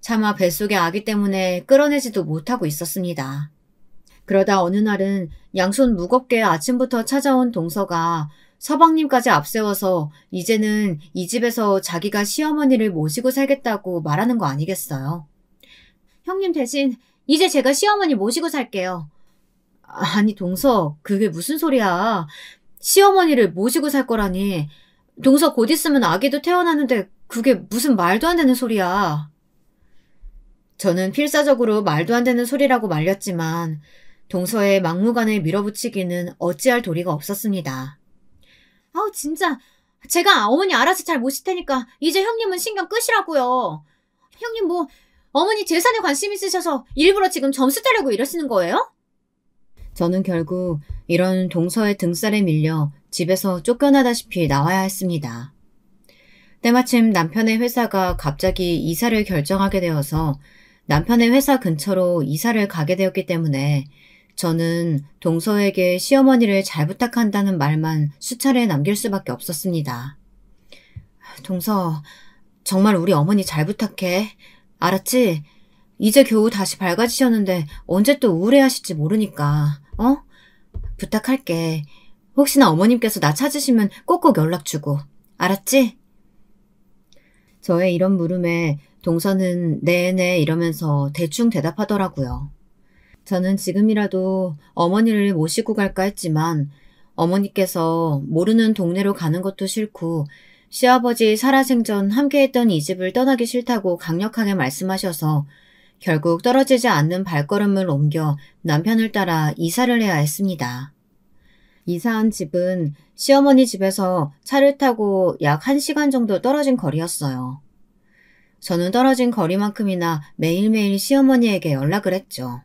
차마 뱃속에 아기 때문에 끌어내지도 못하고 있었습니다. 그러다 어느 날은 양손 무겁게 아침부터 찾아온 동서가 서방님까지 앞세워서 이제는 이 집에서 자기가 시어머니를 모시고 살겠다고 말하는 거 아니겠어요? 형님 대신 이제 제가 시어머니 모시고 살게요. 아니 동서, 그게 무슨 소리야. 시어머니를 모시고 살 거라니. 동서 곧 있으면 아기도 태어나는데 그게 무슨 말도 안 되는 소리야. 저는 필사적으로 말도 안 되는 소리라고 말렸지만 동서의 막무가내 밀어붙이기는 어찌할 도리가 없었습니다. 아우 진짜 제가 어머니 알아서 잘 모실 테니까 이제 형님은 신경 끄시라고요. 형님 뭐 어머니 재산에 관심 있으셔서 일부러 지금 점수 따려고 이러시는 거예요? 저는 결국 이런 동서의 등살에 밀려 집에서 쫓겨나다시피 나와야 했습니다. 때마침 남편의 회사가 갑자기 이사를 결정하게 되어서 남편의 회사 근처로 이사를 가게 되었기 때문에 저는 동서에게 시어머니를 잘 부탁한다는 말만 수차례 남길 수밖에 없었습니다. 동서, 정말 우리 어머니 잘 부탁해. 알았지? 이제 겨우 다시 밝아지셨는데 언제 또 우울해하실지 모르니까. 부탁할게. 혹시나 어머님께서 나 찾으시면 꼭꼭 연락 주고. 알았지? 저의 이런 물음에 동서는 네네 이러면서 대충 대답하더라고요. 저는 지금이라도 어머니를 모시고 갈까 했지만 어머니께서 모르는 동네로 가는 것도 싫고 시아버지 살아생전 함께했던 이 집을 떠나기 싫다고 강력하게 말씀하셔서 결국 떨어지지 않는 발걸음을 옮겨 남편을 따라 이사를 해야 했습니다. 이사한 집은 시어머니 집에서 차를 타고 약 1시간 정도 떨어진 거리였어요. 저는 떨어진 거리만큼이나 매일매일 시어머니에게 연락을 했죠.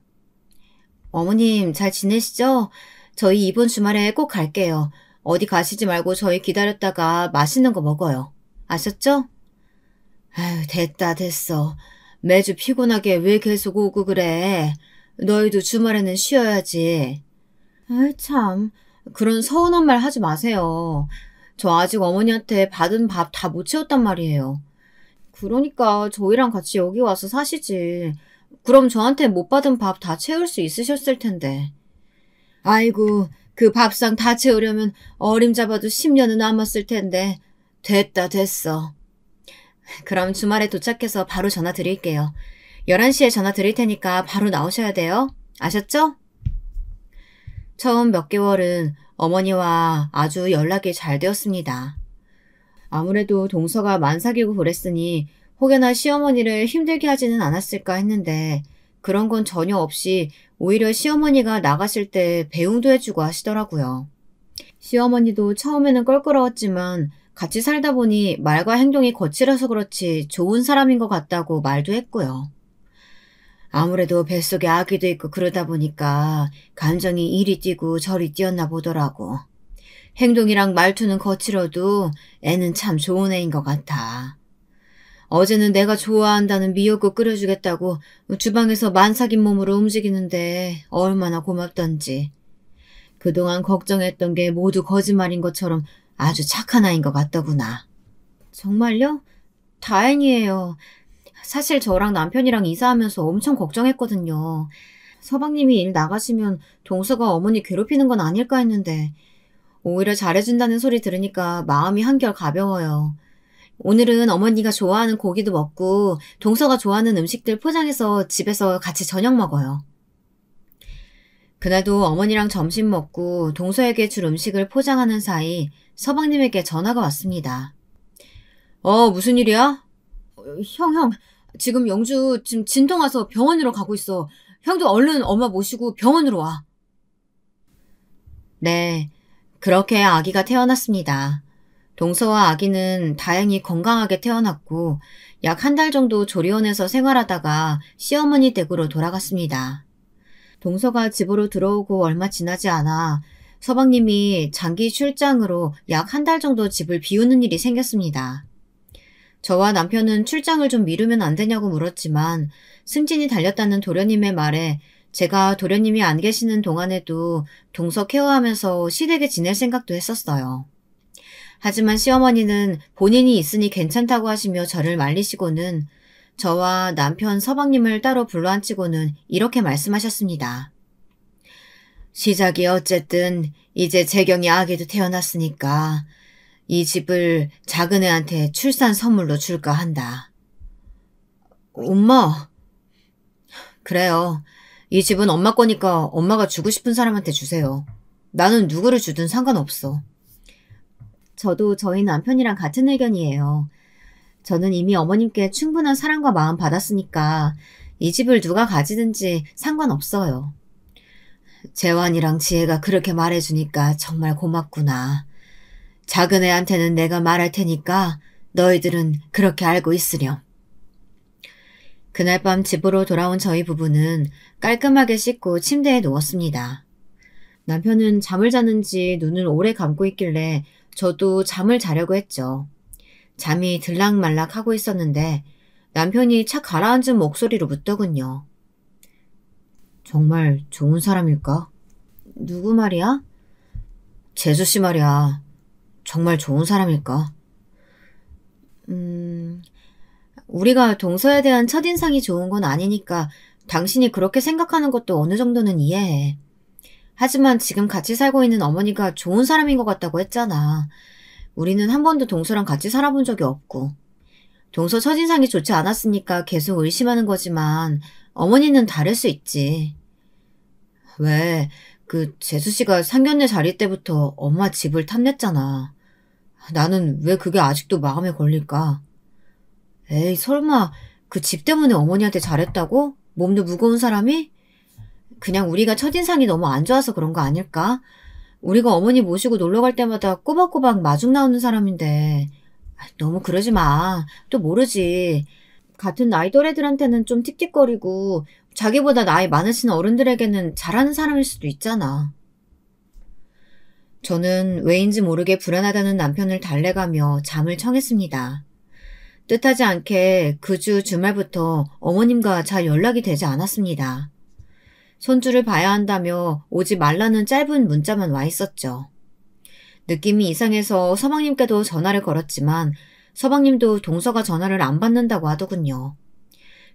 어머님 잘 지내시죠? 저희 이번 주말에 꼭 갈게요. 어디 가시지 말고 저희 기다렸다가 맛있는 거 먹어요. 아셨죠? 아유 됐다 됐어. 매주 피곤하게 왜 계속 오고 그래. 너희도 주말에는 쉬어야지. 아이, 참. 그런 서운한 말 하지 마세요. 저 아직 어머니한테 받은 밥 다 못 채웠단 말이에요. 그러니까 저희랑 같이 여기 와서 사시지. 그럼 저한테 못 받은 밥 다 채울 수 있으셨을 텐데. 아이고, 그 밥상 다 채우려면 어림잡아도 10년은 남았을 텐데. 됐다, 됐어. 그럼 주말에 도착해서 바로 전화 드릴게요. 11시에 전화 드릴 테니까 바로 나오셔야 돼요. 아셨죠? 처음 몇 개월은 어머니와 아주 연락이 잘 되었습니다. 아무래도 동서가 만삭이고 그랬으니 혹여나 시어머니를 힘들게 하지는 않았을까 했는데 그런 건 전혀 없이 오히려 시어머니가 나가실 때 배웅도 해주고 하시더라고요. 시어머니도 처음에는 껄끄러웠지만 같이 살다 보니 말과 행동이 거칠어서 그렇지 좋은 사람인 것 같다고 말도 했고요. 아무래도 뱃속에 아기도 있고 그러다 보니까 감정이 이리 뛰고 저리 뛰었나 보더라고. 행동이랑 말투는 거칠어도 애는 참 좋은 애인 것 같아. 어제는 내가 좋아한다는 미역국 끓여주겠다고 주방에서 만삭인 몸으로 움직이는데 얼마나 고맙던지. 그동안 걱정했던 게 모두 거짓말인 것처럼 아주 착한 아이인 것 같더구나. 정말요? 다행이에요. 사실 저랑 남편이랑 이사하면서 엄청 걱정했거든요. 서방님이 일 나가시면 동서가 어머니 괴롭히는 건 아닐까 했는데 오히려 잘해준다는 소리 들으니까 마음이 한결 가벼워요. 오늘은 어머니가 좋아하는 고기도 먹고 동서가 좋아하는 음식들 포장해서 집에서 같이 저녁 먹어요. 그날도 어머니랑 점심 먹고 동서에게 줄 음식을 포장하는 사이 서방님에게 전화가 왔습니다. 무슨 일이야? 형, 지금 영주 지금 진통 와서 병원으로 가고 있어. 형도 얼른 엄마 모시고 병원으로 와. 네, 그렇게 아기가 태어났습니다. 동서와 아기는 다행히 건강하게 태어났고 약 한 달 정도 조리원에서 생활하다가 시어머니 댁으로 돌아갔습니다. 동서가 집으로 들어오고 얼마 지나지 않아 서방님이 장기 출장으로 약 한 달 정도 집을 비우는 일이 생겼습니다. 저와 남편은 출장을 좀 미루면 안 되냐고 물었지만 승진이 달렸다는 도련님의 말에 제가 도련님이 안 계시는 동안에도 동서 케어하면서 시댁에 지낼 생각도 했었어요. 하지만 시어머니는 본인이 있으니 괜찮다고 하시며 저를 말리시고는 저와 남편 서방님을 따로 불러앉히고는 이렇게 말씀하셨습니다. 시작이 어쨌든 이제 재경이 아기도 태어났으니까 이 집을 작은 애한테 출산 선물로 줄까 한다. 엄마. 그래요. 이 집은 엄마 거니까 엄마가 주고 싶은 사람한테 주세요. 나는 누구를 주든 상관없어. 저도 저희 남편이랑 같은 의견이에요. 저는 이미 어머님께 충분한 사랑과 마음 받았으니까 이 집을 누가 가지든지 상관없어요. 재환이랑 지혜가 그렇게 말해주니까 정말 고맙구나. 작은 애한테는 내가 말할 테니까 너희들은 그렇게 알고 있으렴. 그날 밤 집으로 돌아온 저희 부부는 깔끔하게 씻고 침대에 누웠습니다. 남편은 잠을 자는지 눈을 오래 감고 있길래 저도 잠을 자려고 했죠. 잠이 들락말락 하고 있었는데 남편이 착 가라앉은 목소리로 묻더군요. 정말 좋은 사람일까? 누구 말이야? 재수씨 말이야. 정말 좋은 사람일까? 우리가 동서에 대한 첫인상이 좋은 건 아니니까 당신이 그렇게 생각하는 것도 어느 정도는 이해해. 하지만 지금 같이 살고 있는 어머니가 좋은 사람인 것 같다고 했잖아. 우리는 한 번도 동서랑 같이 살아본 적이 없고. 동서 첫인상이 좋지 않았으니까 계속 의심하는 거지만 어머니는 다를 수 있지. 왜? 재수씨가 상견례 자리 때부터 엄마 집을 탐냈잖아. 나는 왜 그게 아직도 마음에 걸릴까? 에이, 설마 그 집 때문에 어머니한테 잘했다고? 몸도 무거운 사람이? 그냥 우리가 첫인상이 너무 안 좋아서 그런 거 아닐까? 우리가 어머니 모시고 놀러 갈 때마다 꼬박꼬박 마중 나오는 사람인데 너무 그러지 마. 또 모르지. 같은 나이 또래들한테는 좀 틱틱거리고 자기보다 나이 많으신 어른들에게는 잘하는 사람일 수도 있잖아. 저는 왜인지 모르게 불안하다는 남편을 달래가며 잠을 청했습니다. 뜻하지 않게 그 주 주말부터 어머님과 잘 연락이 되지 않았습니다. 손주를 봐야 한다며 오지 말라는 짧은 문자만 와 있었죠. 느낌이 이상해서 서방님께도 전화를 걸었지만 서방님도 동서가 전화를 안 받는다고 하더군요.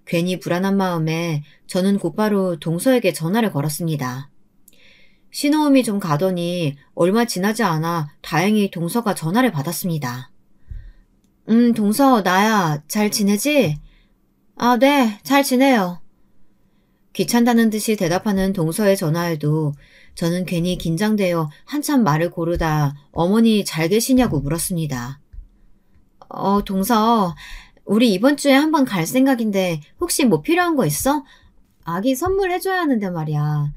괜히 불안한 마음에 저는 곧바로 동서에게 전화를 걸었습니다. 신호음이 좀 가더니 얼마 지나지 않아 다행히 동서가 전화를 받았습니다. 동서, 나야. 잘 지내지? 아, 네, 잘 지내요. 귀찮다는 듯이 대답하는 동서의 전화에도 저는 괜히 긴장되어 한참 말을 고르다 어머니 잘 계시냐고 물었습니다. 동서, 우리 이번 주에 한번 갈 생각인데 혹시 뭐 필요한 거 있어? 아기 선물해줘야 하는데 말이야.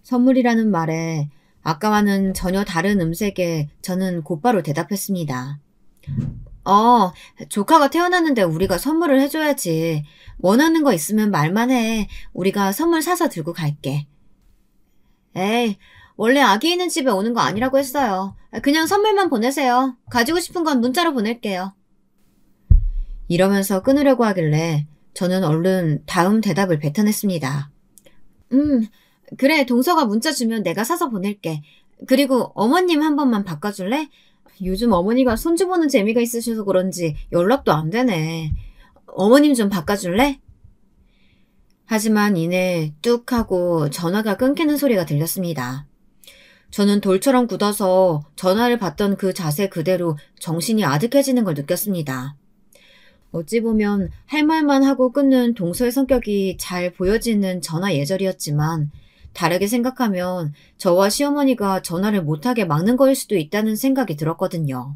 선물이라는 말에 아까와는 전혀 다른 음색에 저는 곧바로 대답했습니다. 조카가 태어났는데 우리가 선물을 해줘야지. 원하는 거 있으면 말만 해. 우리가 선물 사서 들고 갈게. 에이, 원래 아기 있는 집에 오는 거 아니라고 했어요. 그냥 선물만 보내세요. 가지고 싶은 건 문자로 보낼게요. 이러면서 끊으려고 하길래 저는 얼른 다음 대답을 뱉어냈습니다. 그래, 동서가 문자 주면 내가 사서 보낼게. 그리고 어머님 한 번만 바꿔줄래? 요즘 어머니가 손주 보는 재미가 있으셔서 그런지 연락도 안 되네. 어머님 좀 바꿔줄래? 하지만 이내 뚝 하고 전화가 끊기는 소리가 들렸습니다. 저는 돌처럼 굳어서 전화를 받던 그 자세 그대로 정신이 아득해지는 걸 느꼈습니다. 어찌 보면 할 말만 하고 끊는 동서의 성격이 잘 보여지는 전화 예절이었지만 다르게 생각하면 저와 시어머니가 전화를 못하게 막는 거일 수도 있다는 생각이 들었거든요.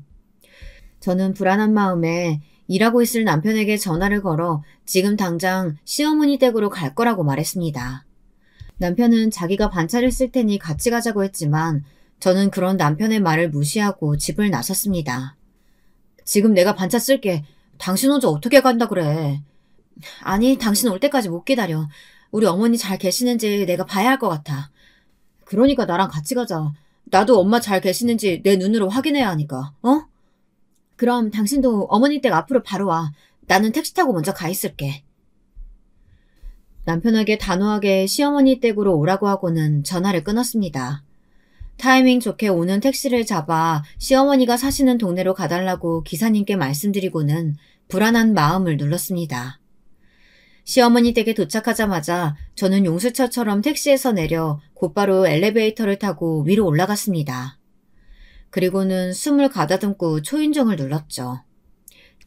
저는 불안한 마음에 일하고 있을 남편에게 전화를 걸어 지금 당장 시어머니 댁으로 갈 거라고 말했습니다. 남편은 자기가 반차를 쓸 테니 같이 가자고 했지만 저는 그런 남편의 말을 무시하고 집을 나섰습니다. 지금 내가 반차 쓸게. 당신 혼자 어떻게 간다 그래. 아니, 당신 올 때까지 못 기다려. 우리 어머니 잘 계시는지 내가 봐야 할 것 같아. 그러니까 나랑 같이 가자. 나도 엄마 잘 계시는지 내 눈으로 확인해야 하니까. 그럼 당신도 어머니 댁 앞으로 바로 와. 나는 택시 타고 먼저 가 있을게. 남편에게 단호하게 시어머니 댁으로 오라고 하고는 전화를 끊었습니다. 타이밍 좋게 오는 택시를 잡아 시어머니가 사시는 동네로 가달라고 기사님께 말씀드리고는 불안한 마음을 눌렀습니다. 시어머니 댁에 도착하자마자 저는 용수철처럼 택시에서 내려 곧바로 엘리베이터를 타고 위로 올라갔습니다. 그리고는 숨을 가다듬고 초인종을 눌렀죠.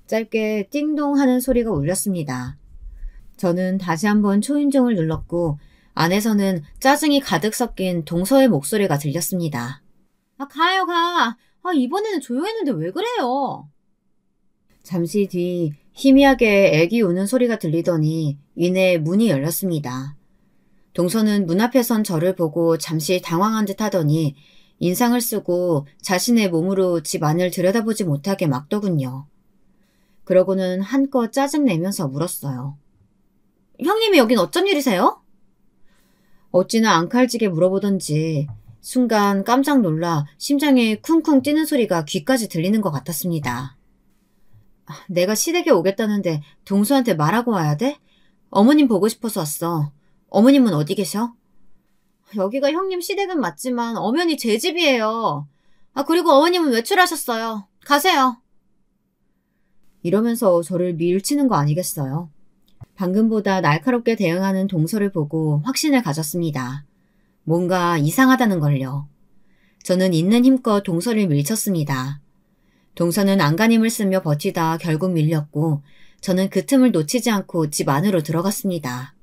짧게 띵동 하는 소리가 울렸습니다. 저는 다시 한번 초인종을 눌렀고 안에서는 짜증이 가득 섞인 동서의 목소리가 들렸습니다. 가요, 가. 이번에는 조용했는데 왜 그래요? 잠시 뒤 희미하게 애기 우는 소리가 들리더니 이내 문이 열렸습니다. 동서는 문 앞에 선 저를 보고 잠시 당황한 듯 하더니 인상을 쓰고 자신의 몸으로 집 안을 들여다보지 못하게 막더군요. 그러고는 한껏 짜증내면서 물었어요. 형님이 여긴 어쩐 일이세요? 어찌나 앙칼지게 물어보던지 순간 깜짝 놀라 심장에 쿵쿵 뛰는 소리가 귀까지 들리는 것 같았습니다. 내가 시댁에 오겠다는데 동서한테 말하고 와야 돼? 어머님 보고 싶어서 왔어. 어머님은 어디 계셔? 여기가 형님 시댁은 맞지만 엄연히 제 집이에요. 그리고 어머님은 외출하셨어요. 가세요. 이러면서 저를 밀치는 거 아니겠어요? 방금보다 날카롭게 대응하는 동서를 보고 확신을 가졌습니다. 뭔가 이상하다는 걸요. 저는 있는 힘껏 동서를 밀쳤습니다. 동서는 안간힘을 쓰며 버티다 결국 밀렸고 저는 그 틈을 놓치지 않고 집 안으로 들어갔습니다.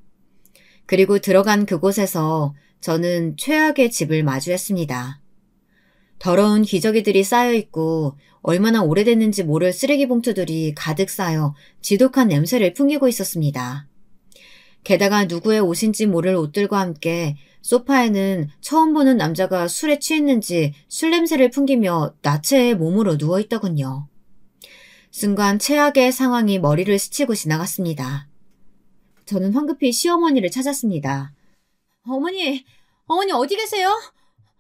그리고 들어간 그곳에서 저는 최악의 집을 마주했습니다. 더러운 기저귀들이 쌓여있고 얼마나 오래됐는지 모를 쓰레기 봉투들이 가득 쌓여 지독한 냄새를 풍기고 있었습니다. 게다가 누구의 옷인지 모를 옷들과 함께 소파에는 처음 보는 남자가 술에 취했는지 술 냄새를 풍기며 나체의 몸으로 누워있더군요. 순간 최악의 상황이 머리를 스치고 지나갔습니다. 저는 황급히 시어머니를 찾았습니다. 어머니 어디 계세요?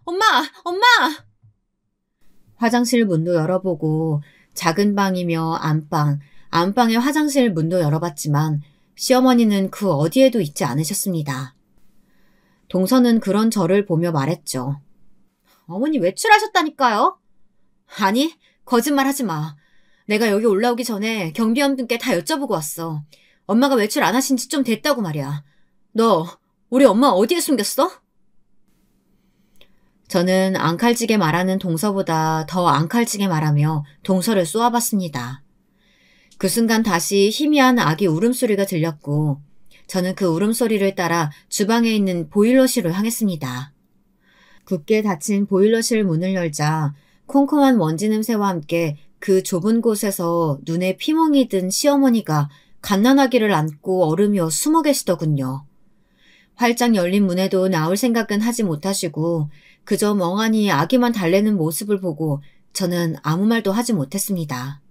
엄마! 화장실 문도 열어보고 작은 방이며 안방의 화장실 문도 열어봤지만 시어머니는 그 어디에도 있지 않으셨습니다. 동서는 그런 저를 보며 말했죠. 어머니 외출하셨다니까요? 아니, 거짓말하지 마. 내가 여기 올라오기 전에 경비원분께 다 여쭤보고 왔어. 엄마가 외출 안 하신 지 좀 됐다고 말이야. 너 우리 엄마 어디에 숨겼어? 저는 앙칼지게 말하는 동서보다 더 앙칼지게 말하며 동서를 쏘아봤습니다. 그 순간 다시 희미한 아기 울음소리가 들렸고 저는 그 울음소리를 따라 주방에 있는 보일러실로 향했습니다. 굳게 닫힌 보일러실 문을 열자 콩콩한 먼지 냄새와 함께 그 좁은 곳에서 눈에 피멍이 든 시어머니가 갓난아기를 안고 얼으며 숨어 계시더군요. 활짝 열린 문에도 나올 생각은 하지 못하시고 그저 멍하니 아기만 달래는 모습을 보고 저는 아무 말도 하지 못했습니다.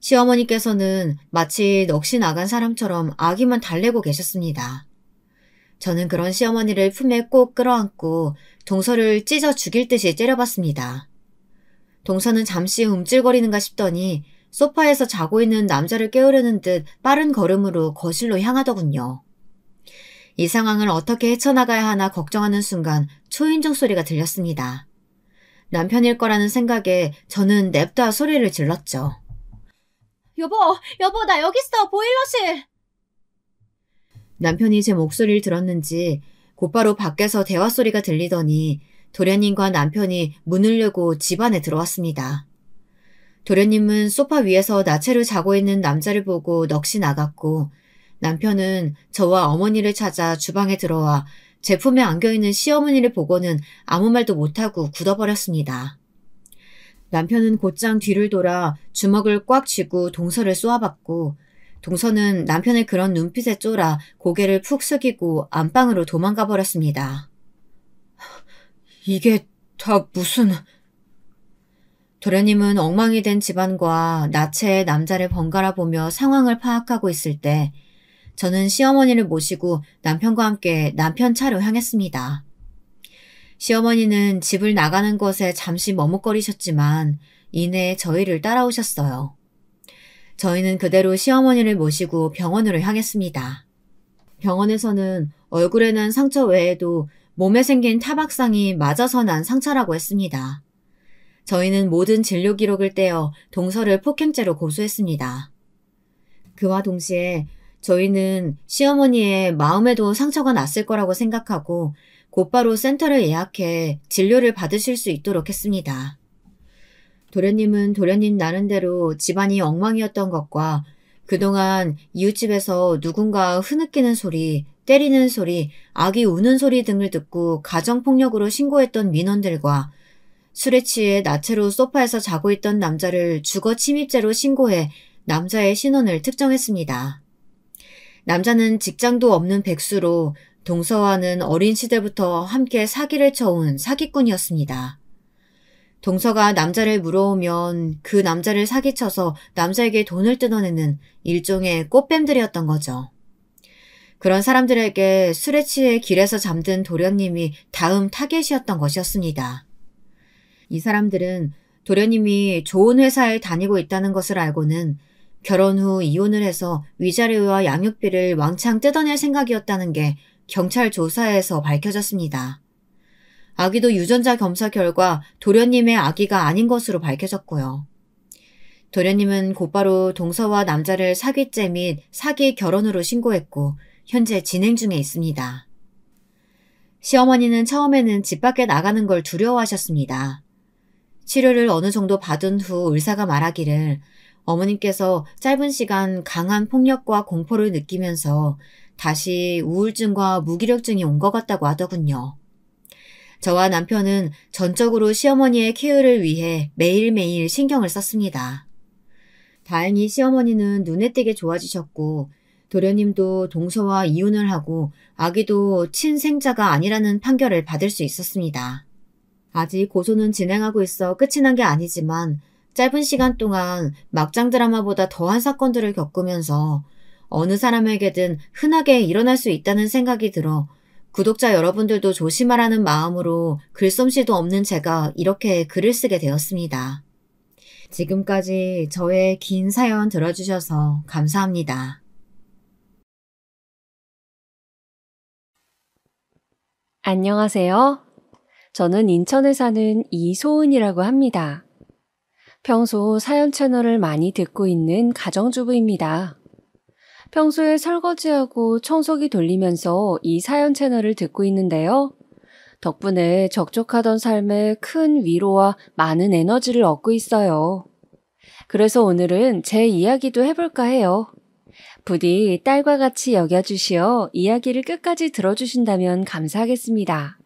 시어머니께서는 마치 넋이 나간 사람처럼 아기만 달래고 계셨습니다. 저는 그런 시어머니를 품에 꼭 끌어안고 동서를 찢어 죽일 듯이 째려봤습니다. 동서는 잠시 움찔거리는가 싶더니 소파에서 자고 있는 남자를 깨우려는 듯 빠른 걸음으로 거실로 향하더군요. 이 상황을 어떻게 헤쳐나가야 하나 걱정하는 순간 초인종 소리가 들렸습니다. 남편일 거라는 생각에 저는 냅다 소리를 질렀죠. 여보, 나 여기 있어, 보일러실! 남편이 제 목소리를 들었는지 곧바로 밖에서 대화 소리가 들리더니 도련님과 남편이 문을 열고 집 안에 들어왔습니다. 도련님은 소파 위에서 나체로 자고 있는 남자를 보고 넋이 나갔고 남편은 저와 어머니를 찾아 주방에 들어와 제 품에 안겨있는 시어머니를 보고는 아무 말도 못하고 굳어버렸습니다. 남편은 곧장 뒤를 돌아 주먹을 꽉 쥐고 동서를 쏘아봤고 동서는 남편의 그런 눈빛에 쫄아 고개를 푹 숙이고 안방으로 도망가 버렸습니다. 이게 다 무슨... 도련님은 엉망이 된 집안과 나체의 남자를 번갈아 보며 상황을 파악하고 있을 때 저는 시어머니를 모시고 남편과 함께 남편 차로 향했습니다. 시어머니는 집을 나가는 것에 잠시 머뭇거리셨지만 이내 저희를 따라오셨어요. 저희는 그대로 시어머니를 모시고 병원으로 향했습니다. 병원에서는 얼굴에 난 상처 외에도 몸에 생긴 타박상이 맞아서 난 상처라고 했습니다. 저희는 모든 진료 기록을 떼어 동서를 폭행죄로 고소했습니다. 그와 동시에 저희는 시어머니의 마음에도 상처가 났을 거라고 생각하고 곧바로 센터를 예약해 진료를 받으실 수 있도록 했습니다. 도련님은 도련님 나름대로 집안이 엉망이었던 것과 그동안 이웃집에서 누군가 흐느끼는 소리, 때리는 소리, 아기 우는 소리 등을 듣고 가정폭력으로 신고했던 민원들과 술에 취해 나체로 소파에서 자고 있던 남자를 주거 침입죄로 신고해 남자의 신원을 특정했습니다. 남자는 직장도 없는 백수로 동서와는 어린 시절부터 함께 사기를 쳐온 사기꾼이었습니다. 동서가 남자를 물어오면 그 남자를 사기쳐서 남자에게 돈을 뜯어내는 일종의 꽃뱀들이었던 거죠. 그런 사람들에게 술에 취해 길에서 잠든 도련님이 다음 타겟이었던 것이었습니다. 이 사람들은 도련님이 좋은 회사에 다니고 있다는 것을 알고는 결혼 후 이혼을 해서 위자료와 양육비를 왕창 뜯어낼 생각이었다는 게 경찰 조사에서 밝혀졌습니다. 아기도 유전자 검사 결과 도련님의 아기가 아닌 것으로 밝혀졌고요. 도련님은 곧바로 동서와 남자를 사기죄 및 사기 결혼으로 신고했고 현재 진행 중에 있습니다. 시어머니는 처음에는 집 밖에 나가는 걸 두려워하셨습니다. 치료를 어느 정도 받은 후 의사가 말하기를 어머님께서 짧은 시간 강한 폭력과 공포를 느끼면서 다시 우울증과 무기력증이 온 것 같다고 하더군요. 저와 남편은 전적으로 시어머니의 케어를 위해 매일매일 신경을 썼습니다. 다행히 시어머니는 눈에 띄게 좋아지셨고 도련님도 동서와 이혼을 하고 아기도 친생자가 아니라는 판결을 받을 수 있었습니다. 아직 고소는 진행하고 있어 끝이 난 게 아니지만 짧은 시간 동안 막장 드라마보다 더한 사건들을 겪으면서 어느 사람에게든 흔하게 일어날 수 있다는 생각이 들어 구독자 여러분들도 조심하라는 마음으로 글솜씨도 없는 제가 이렇게 글을 쓰게 되었습니다. 지금까지 저의 긴 사연 들어주셔서 감사합니다. 안녕하세요. 저는 인천에 사는 이소은이라고 합니다. 평소 사연 채널을 많이 듣고 있는 가정주부입니다. 평소에 설거지하고 청소기 돌리면서 이 사연 채널을 듣고 있는데요. 덕분에 적적하던 삶에 큰 위로와 많은 에너지를 얻고 있어요. 그래서 오늘은 제 이야기도 해볼까 해요. 부디 딸과 같이 여겨주시어 이야기를 끝까지 들어주신다면 감사하겠습니다.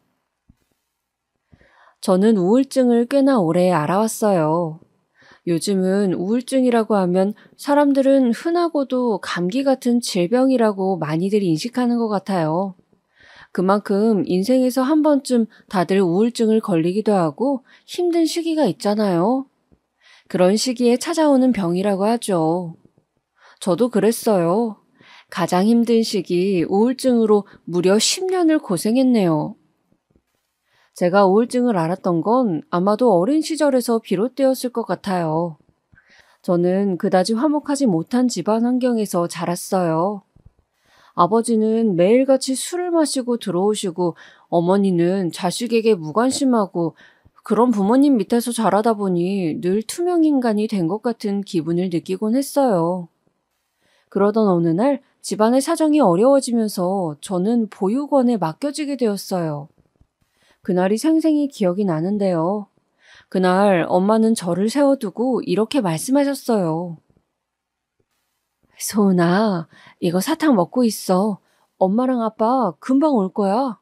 저는 우울증을 꽤나 오래 알아왔어요. 요즘은 우울증이라고 하면 사람들은 흔하고도 감기 같은 질병이라고 많이들 인식하는 것 같아요. 그만큼 인생에서 한 번쯤 다들 우울증을 걸리기도 하고 힘든 시기가 있잖아요. 그런 시기에 찾아오는 병이라고 하죠. 저도 그랬어요. 가장 힘든 시기 우울증으로 무려 10년을 고생했네요. 제가 우울증을 알았던 건 아마도 어린 시절에서 비롯되었을 것 같아요. 저는 그다지 화목하지 못한 집안 환경에서 자랐어요. 아버지는 매일같이 술을 마시고 들어오시고 어머니는 자식에게 무관심하고 그런 부모님 밑에서 자라다 보니 늘 투명인간이 된 것 같은 기분을 느끼곤 했어요. 그러던 어느 날 집안의 사정이 어려워지면서 저는 보육원에 맡겨지게 되었어요. 그날이 생생히 기억이 나는데요. 그날 엄마는 저를 세워두고 이렇게 말씀하셨어요. 소은아, 이거 사탕 먹고 있어. 엄마랑 아빠 금방 올 거야.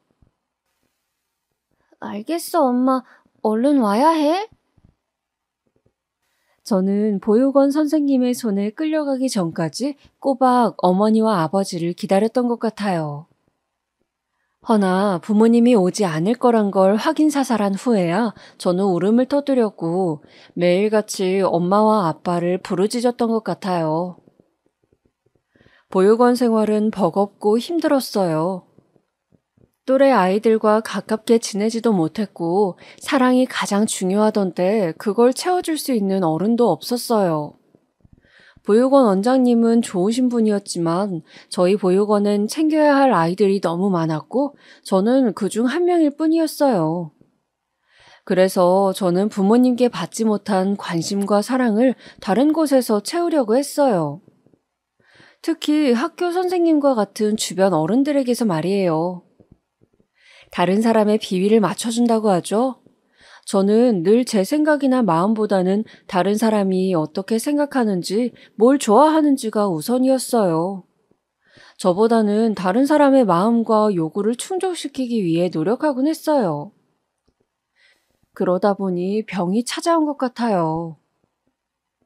알겠어, 엄마. 얼른 와야 해? 저는 보육원 선생님의 손에 끌려가기 전까지 꼬박 어머니와 아버지를 기다렸던 것 같아요. 허나 부모님이 오지 않을 거란 걸 확인사살한 후에야 저는 울음을 터뜨렸고 매일같이 엄마와 아빠를 부르짖었던 것 같아요. 보육원 생활은 버겁고 힘들었어요. 또래 아이들과 가깝게 지내지도 못했고 사랑이 가장 중요하던 때 그걸 채워줄 수 있는 어른도 없었어요. 보육원 원장님은 좋으신 분이었지만 저희 보육원은 챙겨야 할 아이들이 너무 많았고 저는 그중 한 명일 뿐이었어요. 그래서 저는 부모님께 받지 못한 관심과 사랑을 다른 곳에서 채우려고 했어요. 특히 학교 선생님과 같은 주변 어른들에게서 말이에요. 다른 사람의 비위를 맞춰준다고 하죠. 저는 늘 제 생각이나 마음보다는 다른 사람이 어떻게 생각하는지, 뭘 좋아하는지가 우선이었어요. 저보다는 다른 사람의 마음과 요구를 충족시키기 위해 노력하곤 했어요. 그러다 보니 병이 찾아온 것 같아요.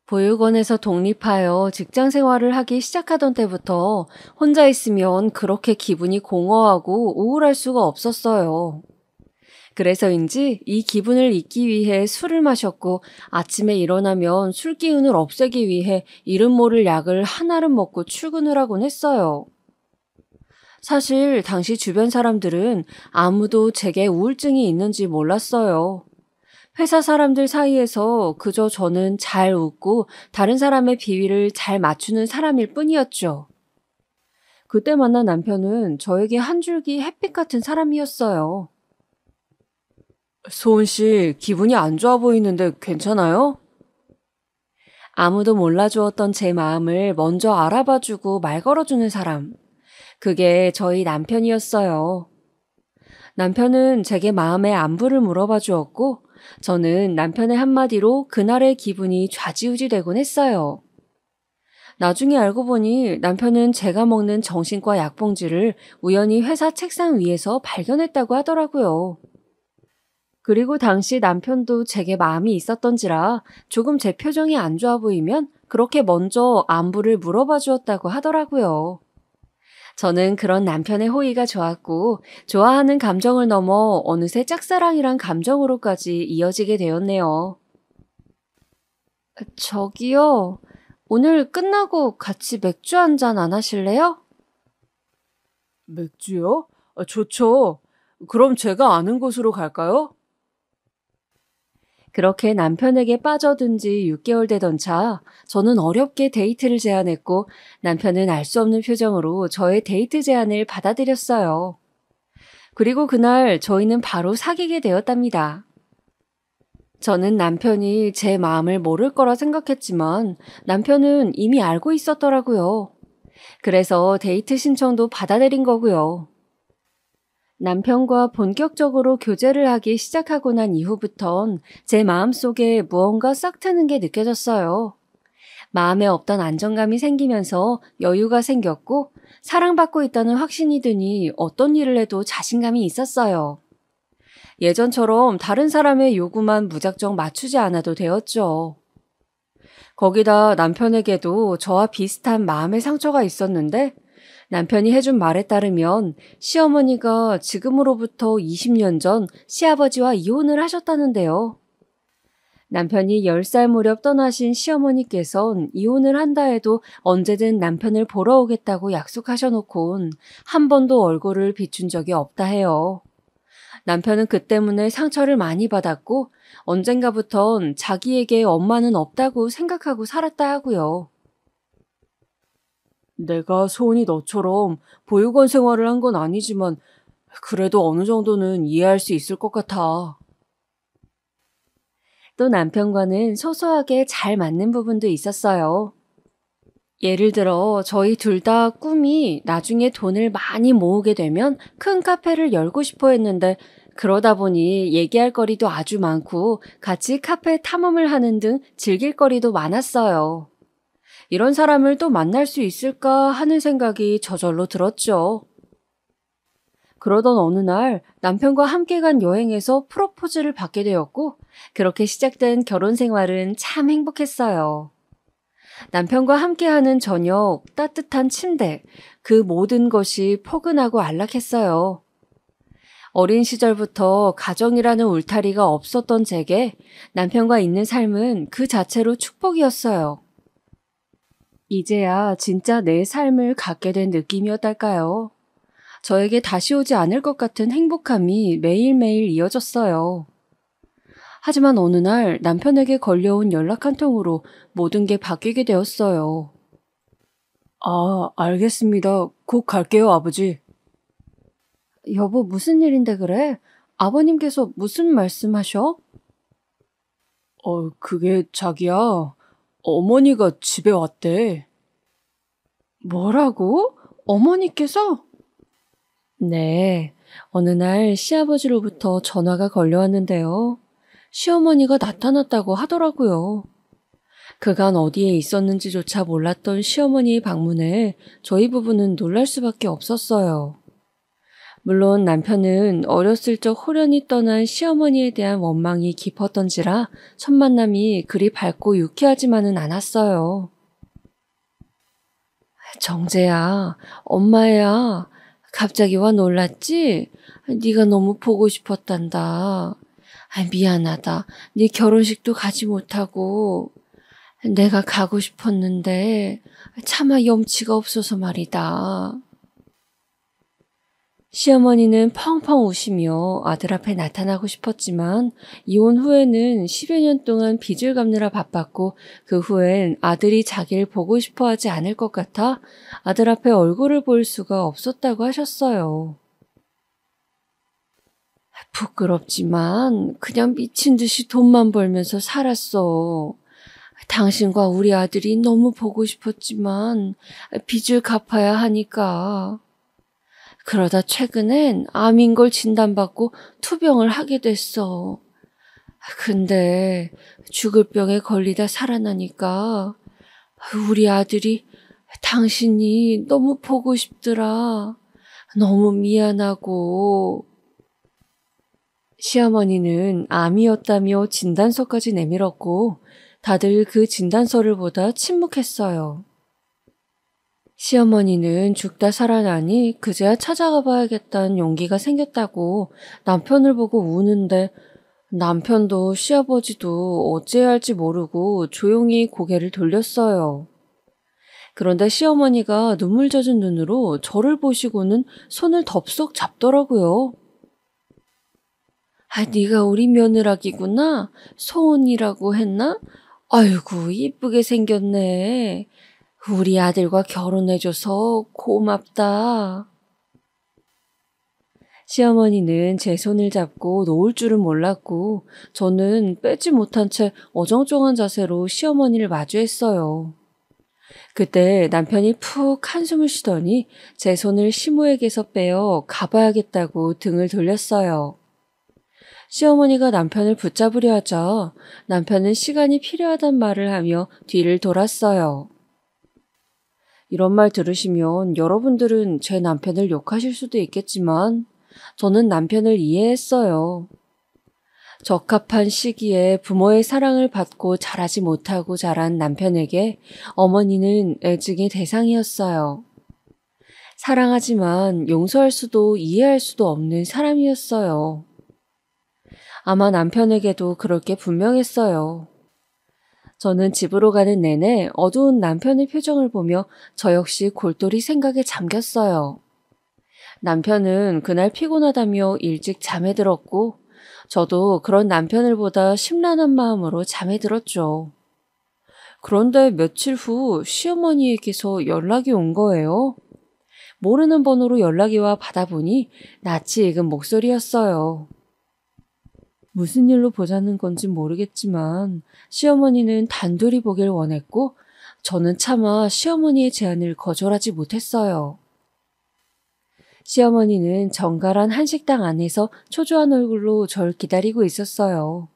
보육원에서 독립하여 직장 생활을 하기 시작하던 때부터 혼자 있으면 그렇게 기분이 공허하고 우울할 수가 없었어요. 그래서인지 이 기분을 잊기 위해 술을 마셨고 아침에 일어나면 술 기운을 없애기 위해 이름 모를 약을 한 알은 먹고 출근을 하곤 했어요. 사실 당시 주변 사람들은 아무도 제게 우울증이 있는지 몰랐어요. 회사 사람들 사이에서 그저 저는 잘 웃고 다른 사람의 비위를 잘 맞추는 사람일 뿐이었죠. 그때 만난 남편은 저에게 한 줄기 햇빛 같은 사람이었어요. 소은 씨, 기분이 안 좋아 보이는데 괜찮아요? 아무도 몰라주었던 제 마음을 먼저 알아봐주고 말 걸어주는 사람. 그게 저희 남편이었어요. 남편은 제게 마음의 안부를 물어봐 주었고 저는 남편의 한마디로 그날의 기분이 좌지우지 되곤 했어요. 나중에 알고 보니 남편은 제가 먹는 정신과 약봉지를 우연히 회사 책상 위에서 발견했다고 하더라고요. 그리고 당시 남편도 제게 마음이 있었던지라 조금 제 표정이 안 좋아 보이면 그렇게 먼저 안부를 물어봐 주었다고 하더라고요. 저는 그런 남편의 호의가 좋았고 좋아하는 감정을 넘어 어느새 짝사랑이란 감정으로까지 이어지게 되었네요. 저기요, 오늘 끝나고 같이 맥주 한 잔 안 하실래요? 맥주요? 좋죠. 그럼 제가 아는 곳으로 갈까요? 그렇게 남편에게 빠져든 지 6개월 되던 차, 저는 어렵게 데이트를 제안했고 남편은 알 수 없는 표정으로 저의 데이트 제안을 받아들였어요. 그리고 그날 저희는 바로 사귀게 되었답니다. 저는 남편이 제 마음을 모를 거라 생각했지만 남편은 이미 알고 있었더라고요. 그래서 데이트 신청도 받아들인 거고요. 남편과 본격적으로 교제를 하기 시작하고 난 이후부턴 제 마음속에 무언가 싹 트는 게 느껴졌어요. 마음에 없던 안정감이 생기면서 여유가 생겼고 사랑받고 있다는 확신이 드니 어떤 일을 해도 자신감이 있었어요. 예전처럼 다른 사람의 요구만 무작정 맞추지 않아도 되었죠. 거기다 남편에게도 저와 비슷한 마음의 상처가 있었는데 남편이 해준 말에 따르면 시어머니가 지금으로부터 20년 전 시아버지와 이혼을 하셨다는데요. 남편이 10살 무렵 떠나신 시어머니께선 이혼을 한다 해도 언제든 남편을 보러 오겠다고 약속하셔놓곤 한 번도 얼굴을 비춘 적이 없다 해요. 남편은 그 때문에 상처를 많이 받았고 언젠가부턴 자기에게 엄마는 없다고 생각하고 살았다 하고요. 내가 소은이 너처럼 보육원 생활을 한 건 아니지만 그래도 어느 정도는 이해할 수 있을 것 같아. 또 남편과는 소소하게 잘 맞는 부분도 있었어요. 예를 들어 저희 둘 다 꿈이 나중에 돈을 많이 모으게 되면 큰 카페를 열고 싶어 했는데 그러다 보니 얘기할 거리도 아주 많고 같이 카페 탐험을 하는 등 즐길 거리도 많았어요. 이런 사람을 또 만날 수 있을까 하는 생각이 저절로 들었죠. 그러던 어느 날 남편과 함께 간 여행에서 프로포즈를 받게 되었고 그렇게 시작된 결혼 생활은 참 행복했어요. 남편과 함께하는 저녁, 따뜻한 침대, 그 모든 것이 포근하고 안락했어요. 어린 시절부터 가정이라는 울타리가 없었던 제게 남편과 있는 삶은 그 자체로 축복이었어요. 이제야 진짜 내 삶을 갖게 된 느낌이었달까요? 저에게 다시 오지 않을 것 같은 행복함이 매일매일 이어졌어요. 하지만 어느 날 남편에게 걸려온 연락 한 통으로 모든 게 바뀌게 되었어요. 아, 알겠습니다. 곧 갈게요, 아버지. 여보, 무슨 일인데 그래? 아버님께서 무슨 말씀하셔? 그게 자기야. 어머니가 집에 왔대. 뭐라고? 어머니께서? 네, 어느 날 시아버지로부터 전화가 걸려왔는데요. 시어머니가 나타났다고 하더라고요. 그간 어디에 있었는지조차 몰랐던 시어머니의 방문에 저희 부부는 놀랄 수밖에 없었어요. 물론 남편은 어렸을 적 호련히 떠난 시어머니에 대한 원망이 깊었던지라 첫 만남이 그리 밝고 유쾌하지만은 않았어요. 정재야, 엄마야, 갑자기 와 놀랐지? 네가 너무 보고 싶었단다. 미안하다. 네 결혼식도 가지 못하고 내가 가고 싶었는데 차마 염치가 없어서 말이다. 시어머니는 펑펑 우시며 아들 앞에 나타나고 싶었지만 이혼 후에는 10여 년 동안 빚을 갚느라 바빴고 그 후엔 아들이 자기를 보고 싶어 하지 않을 것 같아 아들 앞에 얼굴을 볼 수가 없었다고 하셨어요. 부끄럽지만 그냥 미친 듯이 돈만 벌면서 살았어. 당신과 우리 아들이 너무 보고 싶었지만 빚을 갚아야 하니까. 그러다 최근엔 암인 걸 진단받고 투병을 하게 됐어. 근데 죽을 병에 걸리다 살아나니까 우리 아들이 당신이 너무 보고 싶더라. 너무 미안하고. 시어머니는 암이었다며 진단서까지 내밀었고 다들 그 진단서를 보다 침묵했어요. 시어머니는 죽다 살아나니 그제야 찾아가 봐야겠다는 용기가 생겼다고 남편을 보고 우는데 남편도 시아버지도 어찌해야 할지 모르고 조용히 고개를 돌렸어요. 그런데 시어머니가 눈물 젖은 눈으로 저를 보시고는 손을 덥석 잡더라고요. 네가 우리 며느라기구나. 소은이라고 했나? 아이고, 이쁘게 생겼네. 우리 아들과 결혼해줘서 고맙다. 시어머니는 제 손을 잡고 놓을 줄은 몰랐고 저는 빼지 못한 채 어정쩡한 자세로 시어머니를 마주했어요. 그때 남편이 푹 한숨을 쉬더니 제 손을 시모에게서 빼어 가봐야겠다고 등을 돌렸어요. 시어머니가 남편을 붙잡으려 하자 남편은 시간이 필요하단 말을 하며 뒤를 돌았어요. 이런 말 들으시면 여러분들은 제 남편을 욕하실 수도 있겠지만 저는 남편을 이해했어요. 적합한 시기에 부모의 사랑을 받고 자라지 못하고 자란 남편에게 어머니는 애증의 대상이었어요. 사랑하지만 용서할 수도 이해할 수도 없는 사람이었어요. 아마 남편에게도 그럴 게 분명했어요. 저는 집으로 가는 내내 어두운 남편의 표정을 보며 저 역시 골똘히 생각에 잠겼어요. 남편은 그날 피곤하다며 일찍 잠에 들었고 저도 그런 남편을 보다 심란한 마음으로 잠에 들었죠. 그런데 며칠 후 시어머니에게서 연락이 온 거예요. 모르는 번호로 연락이 와 받아보니 낯이 익은 목소리였어요. 무슨 일로 보자는 건지 모르겠지만 시어머니는 단둘이 보길 원했고 저는 차마 시어머니의 제안을 거절하지 못했어요. 시어머니는 정갈한 한식당 안에서 초조한 얼굴로 절 기다리고 있었어요.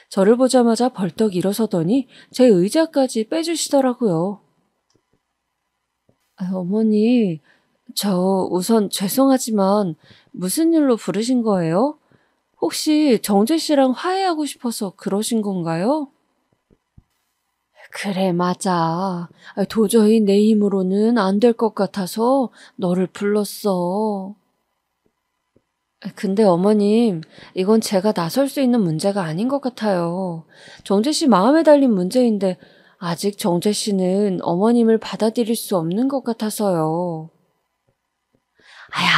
저를 보자마자 벌떡 일어서더니 제 의자까지 빼주시더라고요. 어머니, 저 우선 죄송하지만 무슨 일로 부르신 거예요? 혹시 정재 씨랑 화해하고 싶어서 그러신 건가요? 그래, 맞아. 도저히 내 힘으로는 안 될 것 같아서 너를 불렀어. 근데 어머님, 이건 제가 나설 수 있는 문제가 아닌 것 같아요. 정재 씨 마음에 달린 문제인데 아직 정재 씨는 어머님을 받아들일 수 없는 것 같아서요.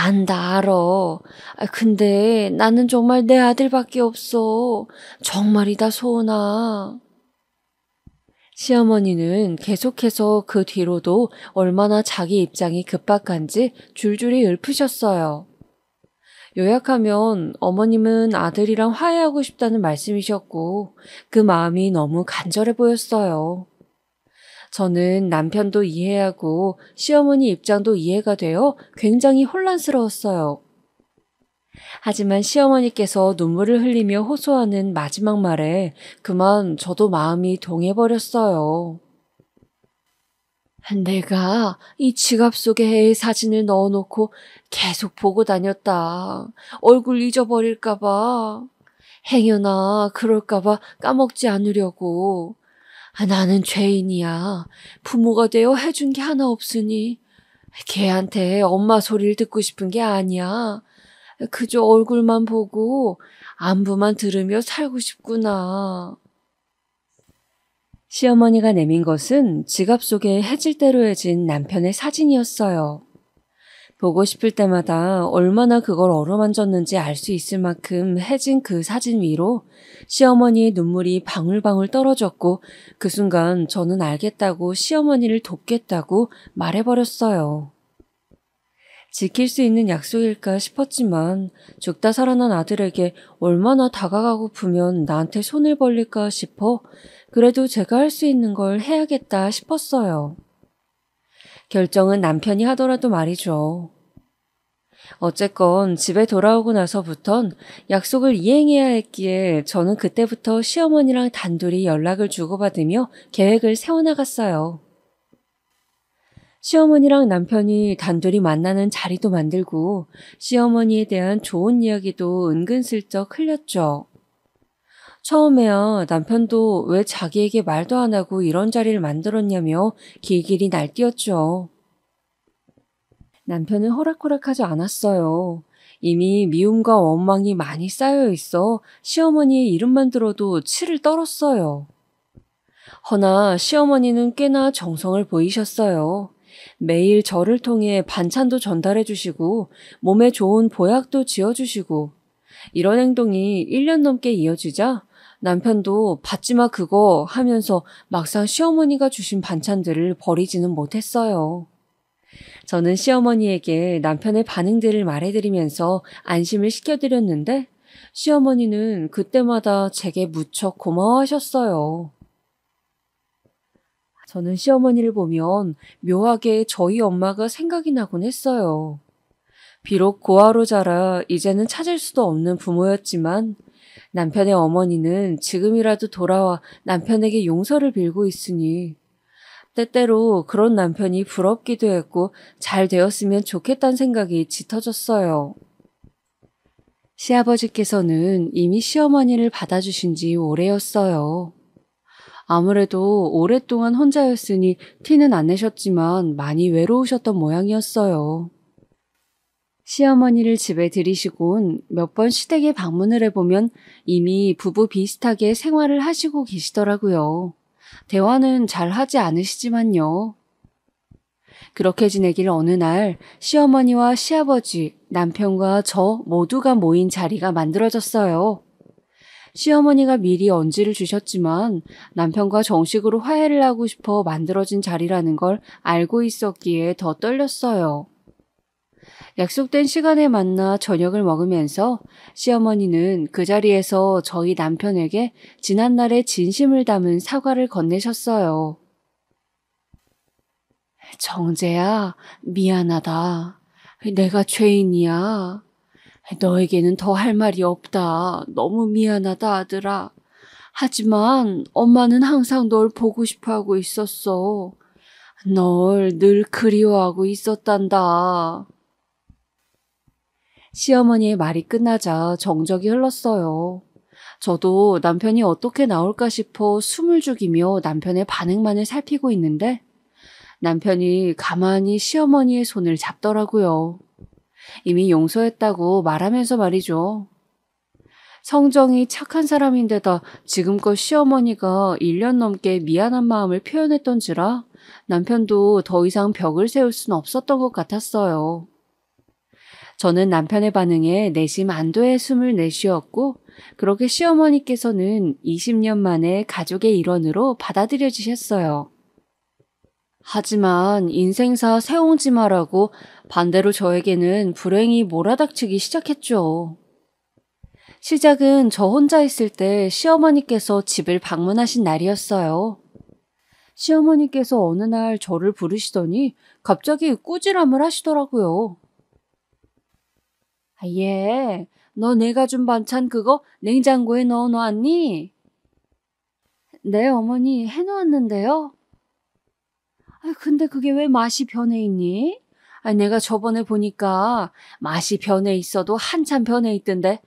안다, 알아. 근데 나는 정말 내 아들밖에 없어. 정말이다, 소은아. 시어머니는 계속해서 그 뒤로도 얼마나 자기 입장이 급박한지 줄줄이 읊으셨어요. 요약하면 어머님은 아들이랑 화해하고 싶다는 말씀이셨고 그 마음이 너무 간절해 보였어요. 저는 남편도 이해하고 시어머니 입장도 이해가 되어 굉장히 혼란스러웠어요. 하지만 시어머니께서 눈물을 흘리며 호소하는 마지막 말에 그만 저도 마음이 동해버렸어요. 내가 이 지갑 속에 애의 사진을 넣어놓고 계속 보고 다녔다. 얼굴 잊어버릴까봐. 행여나 그럴까봐 까먹지 않으려고. 나는 죄인이야. 부모가 되어 해준 게 하나 없으니 걔한테 엄마 소리를 듣고 싶은 게 아니야. 그저 얼굴만 보고 안부만 들으며 살고 싶구나. 시어머니가 내민 것은 지갑 속에 해질대로 해진 남편의 사진이었어요. 보고 싶을 때마다 얼마나 그걸 어루만졌는지 알 수 있을 만큼 해진 그 사진 위로 시어머니의 눈물이 방울방울 떨어졌고 그 순간 저는 알겠다고 시어머니를 돕겠다고 말해버렸어요. 지킬 수 있는 약속일까 싶었지만 죽다 살아난 아들에게 얼마나 다가가고프면 나한테 손을 벌릴까 싶어 그래도 제가 할 수 있는 걸 해야겠다 싶었어요. 결정은 남편이 하더라도 말이죠. 어쨌건 집에 돌아오고 나서부턴 약속을 이행해야 했기에 저는 그때부터 시어머니랑 단둘이 연락을 주고받으며 계획을 세워나갔어요. 시어머니랑 남편이 단둘이 만나는 자리도 만들고 시어머니에 대한 좋은 이야기도 은근슬쩍 흘렸죠. 처음에야 남편도 왜 자기에게 말도 안 하고 이런 자리를 만들었냐며 길길이 날뛰었죠. 남편은 호락호락하지 않았어요. 이미 미움과 원망이 많이 쌓여 있어 시어머니의 이름만 들어도 치를 떨었어요. 허나 시어머니는 꽤나 정성을 보이셨어요. 매일 저를 통해 반찬도 전달해 주시고 몸에 좋은 보약도 지어주시고 이런 행동이 1년 넘게 이어지자 남편도 받지마 그거 하면서 막상 시어머니가 주신 반찬들을 버리지는 못했어요. 저는 시어머니에게 남편의 반응들을 말해드리면서 안심을 시켜드렸는데 시어머니는 그때마다 제게 무척 고마워하셨어요. 저는 시어머니를 보면 묘하게 저희 엄마가 생각이 나곤 했어요. 비록 고아로 자라 이제는 찾을 수도 없는 부모였지만 남편의 어머니는 지금이라도 돌아와 남편에게 용서를 빌고 있으니 때때로 그런 남편이 부럽기도 했고 잘 되었으면 좋겠다는 생각이 짙어졌어요. 시아버지께서는 이미 시어머니를 받아주신 지 오래였어요. 아무래도 오랫동안 혼자였으니 티는 안 내셨지만 많이 외로우셨던 모양이었어요. 시어머니를 집에 들이시곤 몇 번 시댁에 방문을 해보면 이미 부부 비슷하게 생활을 하시고 계시더라고요. 대화는 잘 하지 않으시지만요. 그렇게 지내길 어느 날 시어머니와 시아버지, 남편과 저 모두가 모인 자리가 만들어졌어요. 시어머니가 미리 언지를 주셨지만 남편과 정식으로 화해를 하고 싶어 만들어진 자리라는 걸 알고 있었기에 더 떨렸어요. 약속된 시간에 만나 저녁을 먹으면서 시어머니는 그 자리에서 저희 남편에게 지난날의 진심을 담은 사과를 건네셨어요. 정재야, 미안하다. 내가 죄인이야. 너에게는 더 할 말이 없다. 너무 미안하다, 아들아. 하지만 엄마는 항상 널 보고 싶어 하고 있었어. 널 늘 그리워하고 있었단다. 시어머니의 말이 끝나자 정적이 흘렀어요. 저도 남편이 어떻게 나올까 싶어 숨을 죽이며 남편의 반응만을 살피고 있는데 남편이 가만히 시어머니의 손을 잡더라고요. 이미 용서했다고 말하면서 말이죠. 성정이 착한 사람인데다 지금껏 시어머니가 1년 넘게 미안한 마음을 표현했던지라 남편도 더 이상 벽을 세울 순 없었던 것 같았어요. 저는 남편의 반응에 내심 안도의 숨을 내쉬었고 그렇게 시어머니께서는 20년 만에 가족의 일원으로 받아들여지셨어요. 하지만 인생사 새옹지마라고 반대로 저에게는 불행이 몰아닥치기 시작했죠. 시작은 저 혼자 있을 때 시어머니께서 집을 방문하신 날이었어요. 시어머니께서 어느 날 저를 부르시더니 갑자기 꾸지람을 하시더라고요. 예, 너 내가 준 반찬 그거 냉장고에 넣어놓았니? 네, 어머니 해놓았는데요. 근데 그게 왜 맛이 변해 있니? 내가 저번에 보니까 맛이 변해 있어도 한참 변해 있던데.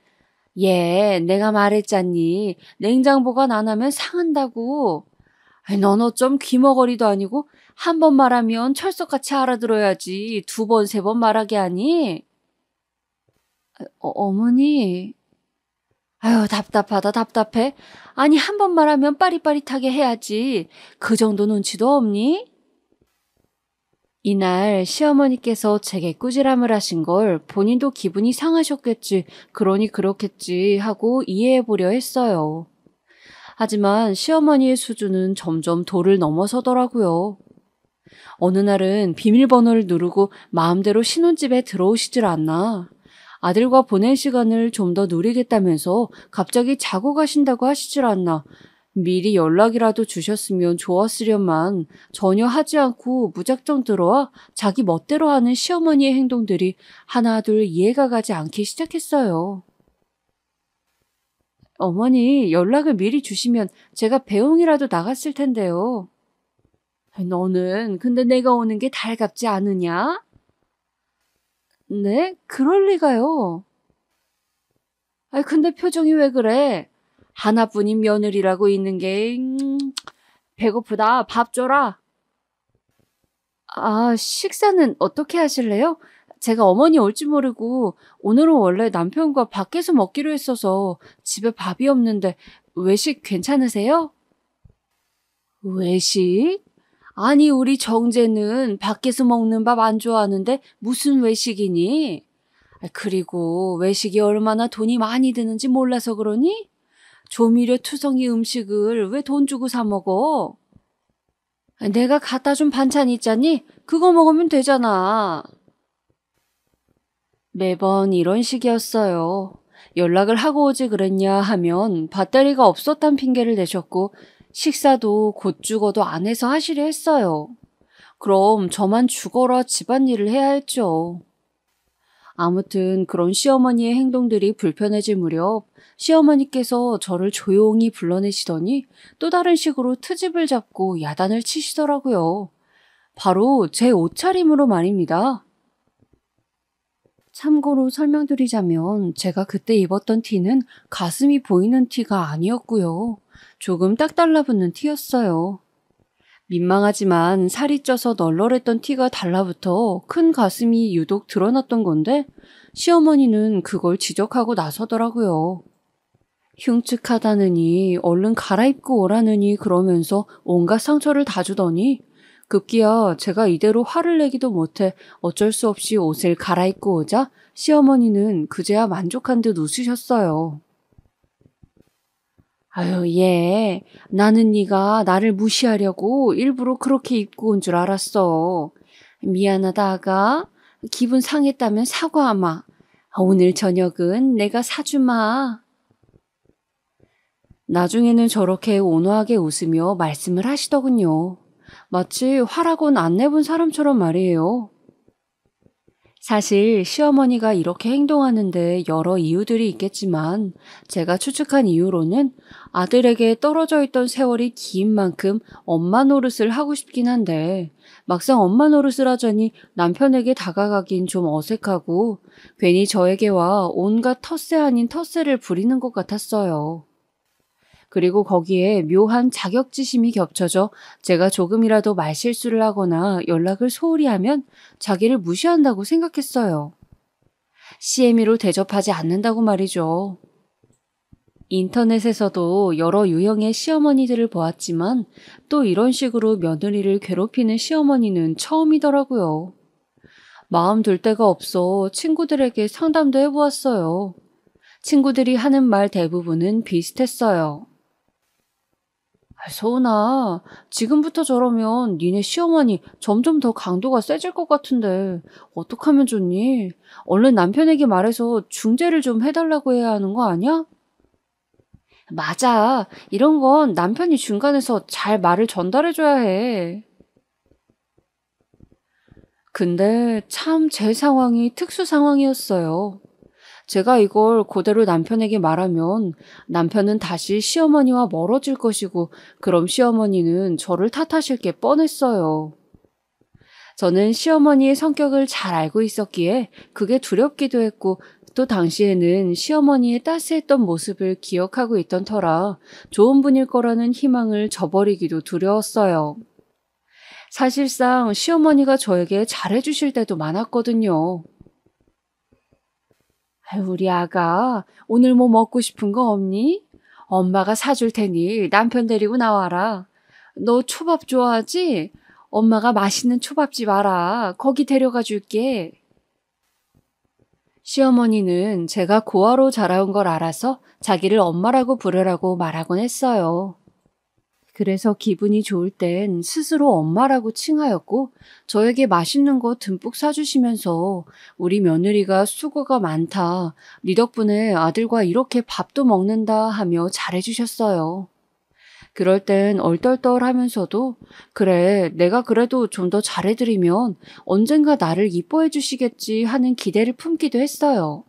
예, 내가 말했잖니. 냉장 보관 안 하면 상한다고. 넌 어쩜 귀머거리도 아니고 한 번 말하면 철석같이 알아들어야지 2번, 3번 말하게 하니? 어머니. 아유, 답답하다, 답답해. 아니, 한 번 말하면 빠릿빠릿하게 해야지. 그 정도 눈치도 없니? 이날 시어머니께서 제게 꾸지람을 하신 걸 본인도 기분이 상하셨겠지, 그러니 그렇겠지 하고 이해해보려 했어요. 하지만 시어머니의 수준은 점점 도를 넘어서더라고요. 어느 날은 비밀번호를 누르고 마음대로 신혼집에 들어오시질 않나. 아들과 보낸 시간을 좀 더 누리겠다면서 갑자기 자고 가신다고 하시질 않나. 미리 연락이라도 주셨으면 좋았으련만 전혀 하지 않고 무작정 들어와 자기 멋대로 하는 시어머니의 행동들이 하나둘 이해가 가지 않기 시작했어요. 어머니, 연락을 미리 주시면 제가 배웅이라도 나갔을 텐데요. 너는 근데 내가 오는 게 달갑지 않으냐? 네? 그럴 리가요. 근데 표정이 왜 그래? 하나뿐인 며느리라고 있는 게 배고프다. 밥 줘라. 식사는 어떻게 하실래요? 제가 어머니 올지 모르고 오늘은 원래 남편과 밖에서 먹기로 했어서 집에 밥이 없는데 외식 괜찮으세요? 외식? 아니, 우리 정재는 밖에서 먹는 밥 안 좋아하는데 무슨 외식이니? 그리고 외식이 얼마나 돈이 많이 드는지 몰라서 그러니? 조미료 투성이 음식을 왜 돈 주고 사 먹어? 내가 갖다 준 반찬 있잖니? 그거 먹으면 되잖아. 매번 이런 식이었어요. 연락을 하고 오지 그랬냐 하면 배터리가 없었단 핑계를 대셨고 식사도 곧 죽어도 안 해서 하시려 했어요. 그럼 저만 죽어라 집안일을 해야 했죠. 아무튼 그런 시어머니의 행동들이 불편해질 무렵 시어머니께서 저를 조용히 불러내시더니 또 다른 식으로 트집을 잡고 야단을 치시더라고요. 바로 제 옷차림으로 말입니다. 참고로 설명드리자면 제가 그때 입었던 티는 가슴이 보이는 티가 아니었고요. 조금 딱 달라붙는 티였어요. 민망하지만 살이 쪄서 널널했던 티가 달라붙어 큰 가슴이 유독 드러났던 건데 시어머니는 그걸 지적하고 나서더라고요. 흉측하다느니 얼른 갈아입고 오라느니 그러면서 온갖 상처를 다 주더니 급기야 제가 이대로 화를 내기도 못해 어쩔 수 없이 옷을 갈아입고 오자 시어머니는 그제야 만족한 듯 웃으셨어요. 아유, 얘, 나는 네가 나를 무시하려고 일부러 그렇게 입고 온 줄 알았어. 미안하다, 아가. 기분 상했다면 사과하마. 오늘 저녁은 내가 사주마. 나중에는 저렇게 온화하게 웃으며 말씀을 하시더군요. 마치 화라곤 안 내본 사람처럼 말이에요. 사실 시어머니가 이렇게 행동하는데 여러 이유들이 있겠지만 제가 추측한 이유로는 아들에게 떨어져 있던 세월이 긴 만큼 엄마 노릇을 하고 싶긴 한데 막상 엄마 노릇을 하자니 남편에게 다가가긴 좀 어색하고 괜히 저에게와 온갖 텃세 아닌 텃세를 부리는 것 같았어요. 그리고 거기에 묘한 자격지심이 겹쳐져 제가 조금이라도 말실수를 하거나 연락을 소홀히 하면 자기를 무시한다고 생각했어요. CM으로 대접하지 않는다고 말이죠. 인터넷에서도 여러 유형의 시어머니들을 보았지만 또 이런 식으로 며느리를 괴롭히는 시어머니는 처음이더라고요. 마음 둘 데가 없어 친구들에게 상담도 해보았어요. 친구들이 하는 말 대부분은 비슷했어요. 서은아, 지금부터 저러면 니네 시어머니 점점 더 강도가 세질 것 같은데 어떡하면 좋니? 얼른 남편에게 말해서 중재를 좀 해달라고 해야 하는 거 아니야? 맞아. 이런 건 남편이 중간에서 잘 말을 전달해줘야 해. 근데 참 제 상황이 특수 상황이었어요. 제가 이걸 그대로 남편에게 말하면 남편은 다시 시어머니와 멀어질 것이고 그럼 시어머니는 저를 탓하실 게 뻔했어요. 저는 시어머니의 성격을 잘 알고 있었기에 그게 두렵기도 했고 또 당시에는 시어머니의 따스했던 모습을 기억하고 있던 터라 좋은 분일 거라는 희망을 저버리기도 두려웠어요. 사실상 시어머니가 저에게 잘해주실 때도 많았거든요. 우리 아가, 오늘 뭐 먹고 싶은 거 없니? 엄마가 사줄 테니 남편 데리고 나와라. 너 초밥 좋아하지? 엄마가 맛있는 초밥집 알아. 거기 데려가 줄게. 시어머니는 제가 고아로 자라온 걸 알아서 자기를 엄마라고 부르라고 말하곤 했어요. 그래서 기분이 좋을 땐 스스로 엄마라고 칭하였고 저에게 맛있는 거 듬뿍 사주시면서 우리 며느리가 수고가 많다. 네 덕분에 아들과 이렇게 밥도 먹는다 하며 잘해주셨어요. 그럴 땐 얼떨떨하면서도 그래 내가 그래도 좀 더 잘해드리면 언젠가 나를 이뻐해 주시겠지 하는 기대를 품기도 했어요.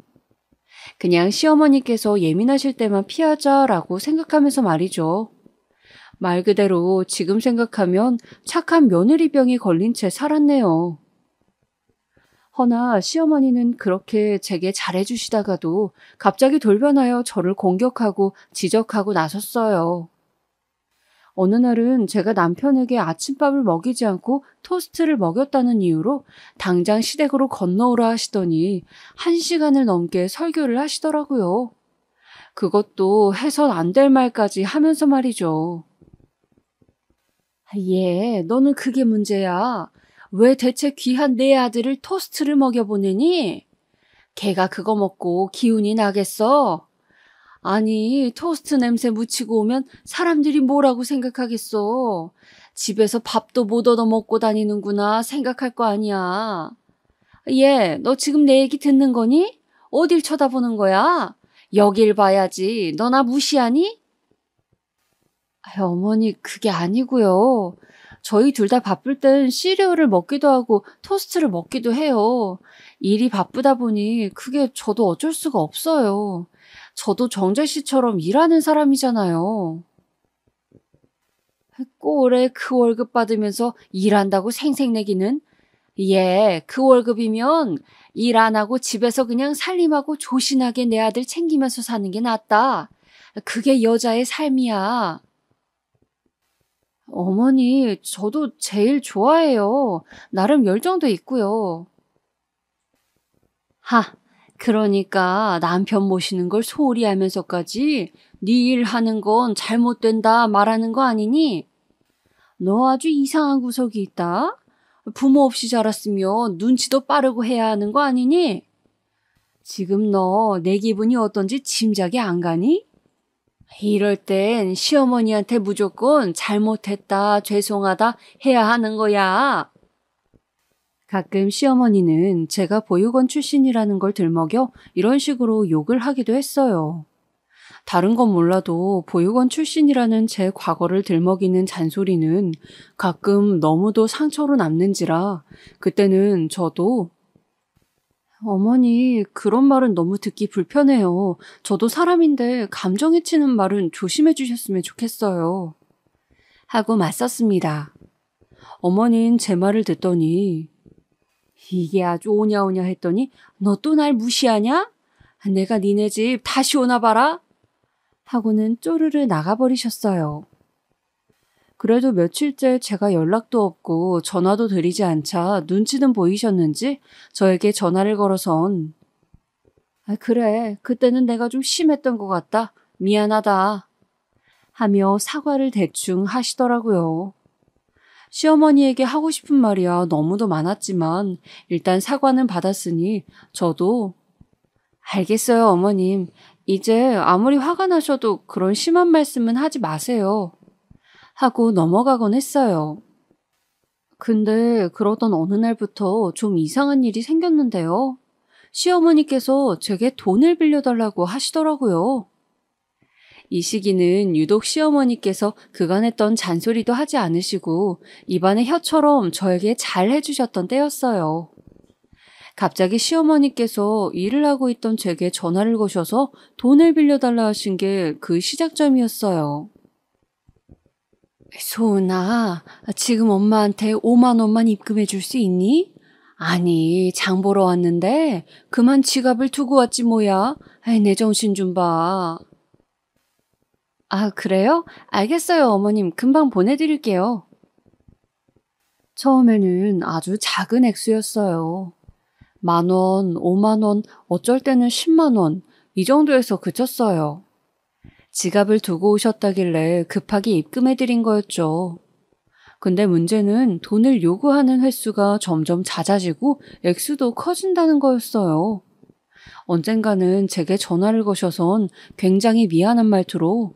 그냥 시어머니께서 예민하실 때만 피하자라고 생각하면서 말이죠. 말 그대로 지금 생각하면 착한 며느리병이 걸린 채 살았네요. 허나 시어머니는 그렇게 제게 잘해주시다가도 갑자기 돌변하여 저를 공격하고 지적하고 나섰어요. 어느 날은 제가 남편에게 아침밥을 먹이지 않고 토스트를 먹였다는 이유로 당장 시댁으로 건너오라 하시더니 1시간을 넘게 설교를 하시더라고요. 그것도 해선 안 될 말까지 하면서 말이죠. 예, 너는 그게 문제야. 왜 대체 귀한 내 아들을 토스트를 먹여보내니? 걔가 그거 먹고 기운이 나겠어? 아니, 토스트 냄새 묻히고 오면 사람들이 뭐라고 생각하겠어? 집에서 밥도 못 얻어 먹고 다니는구나 생각할 거 아니야. 얘, 너 지금 내 얘기 듣는 거니? 어딜 쳐다보는 거야? 여길 봐야지. 너 나 무시하니? 어머니, 그게 아니고요. 저희 둘 다 바쁠 땐 시리얼을 먹기도 하고 토스트를 먹기도 해요. 일이 바쁘다 보니 그게 저도 어쩔 수가 없어요. 저도 정재 씨처럼 일하는 사람이잖아요. 꼴에 그 월급 받으면서 일한다고 생색내기는? 예, 그 월급이면 일 안 하고 집에서 그냥 살림하고 조신하게 내 아들 챙기면서 사는 게 낫다. 그게 여자의 삶이야. 어머니, 저도 제일 좋아해요. 나름 열정도 있고요. 그러니까 남편 모시는 걸 소홀히 하면서까지 네 일 하는 건 잘못된다 말하는 거 아니니? 너 아주 이상한 구석이 있다. 부모 없이 자랐으면 눈치도 빠르고 해야 하는 거 아니니? 지금 너 내 기분이 어떤지 짐작이 안 가니? 이럴 땐 시어머니한테 무조건 잘못했다, 죄송하다 해야 하는 거야. 가끔 시어머니는 제가 보육원 출신이라는 걸 들먹여 이런 식으로 욕을 하기도 했어요. 다른 건 몰라도 보육원 출신이라는 제 과거를 들먹이는 잔소리는 가끔 너무도 상처로 남는지라 그때는 저도 어머니, 그런 말은 너무 듣기 불편해요. 저도 사람인데 감정에 치는 말은 조심해 주셨으면 좋겠어요. 하고 맞섰습니다. 어머닌 제 말을 듣더니 이게 아주 오냐오냐 했더니 너 또 날 무시하냐? 내가 니네 집 다시 오나 봐라? 하고는 쪼르르 나가버리셨어요. 그래도 며칠째 제가 연락도 없고 전화도 드리지 않자 눈치는 보이셨는지 저에게 전화를 걸어선 그래, 그때는 내가 좀 심했던 것 같다. 미안하다. 하며 사과를 대충 하시더라고요. 시어머니에게 하고 싶은 말이야 너무도 많았지만 일단 사과는 받았으니 저도 알겠어요, 어머님. 이제 아무리 화가 나셔도 그런 심한 말씀은 하지 마세요. 하고 넘어가곤 했어요. 근데 그러던 어느 날부터 좀 이상한 일이 생겼는데요. 시어머니께서 제게 돈을 빌려달라고 하시더라고요. 이 시기는 유독 시어머니께서 그간 했던 잔소리도 하지 않으시고 입안에 혀처럼 저에게 잘 해주셨던 때였어요. 갑자기 시어머니께서 일을 하고 있던 제게 전화를 거셔서 돈을 빌려달라 하신 게 그 시작점이었어요. 소은아, 지금 엄마한테 5만 원만 입금해 줄 수 있니? 아니, 장 보러 왔는데 그만 지갑을 두고 왔지 뭐야. 내 정신 좀 봐. 그래요? 알겠어요, 어머님. 금방 보내드릴게요. 처음에는 아주 작은 액수였어요. 10,000원, 5만 원, 어쩔 때는 10만 원, 이 정도에서 그쳤어요. 지갑을 두고 오셨다길래 급하게 입금해드린 거였죠. 근데 문제는 돈을 요구하는 횟수가 점점 잦아지고 액수도 커진다는 거였어요. 언젠가는 제게 전화를 거셔선 굉장히 미안한 말투로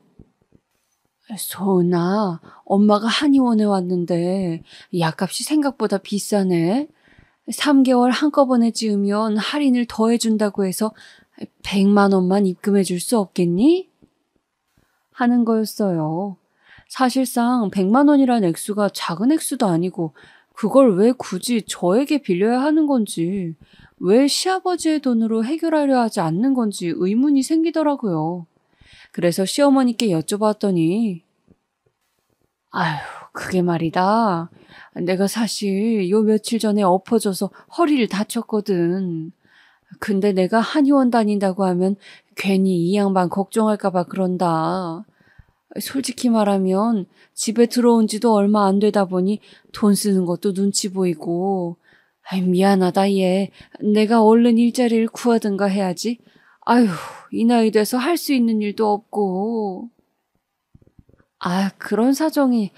소은아, 엄마가 한의원에 왔는데 약값이 생각보다 비싸네. 3개월 한꺼번에 지으면 할인을 더 해준다고 해서 100만 원만 입금해 줄 수 없겠니? 하는 거였어요. 사실상 100만 원이란 액수가 작은 액수도 아니고 그걸 왜 굳이 저에게 빌려야 하는 건지, 왜 시아버지의 돈으로 해결하려 하지 않는 건지 의문이 생기더라고요. 그래서 시어머니께 여쭤봤더니 그게 말이다. 내가 사실 요 며칠 전에 엎어져서 허리를 다쳤거든. 근데 내가 한의원 다닌다고 하면 괜히 이 양반 걱정할까 봐 그런다. 솔직히 말하면 집에 들어온 지도 얼마 안 되다 보니 돈 쓰는 것도 눈치 보이고 미안하다 얘. 내가 얼른 일자리를 구하든가 해야지. 이 나이 돼서 할 수 있는 일도 없고. 그런 사정이.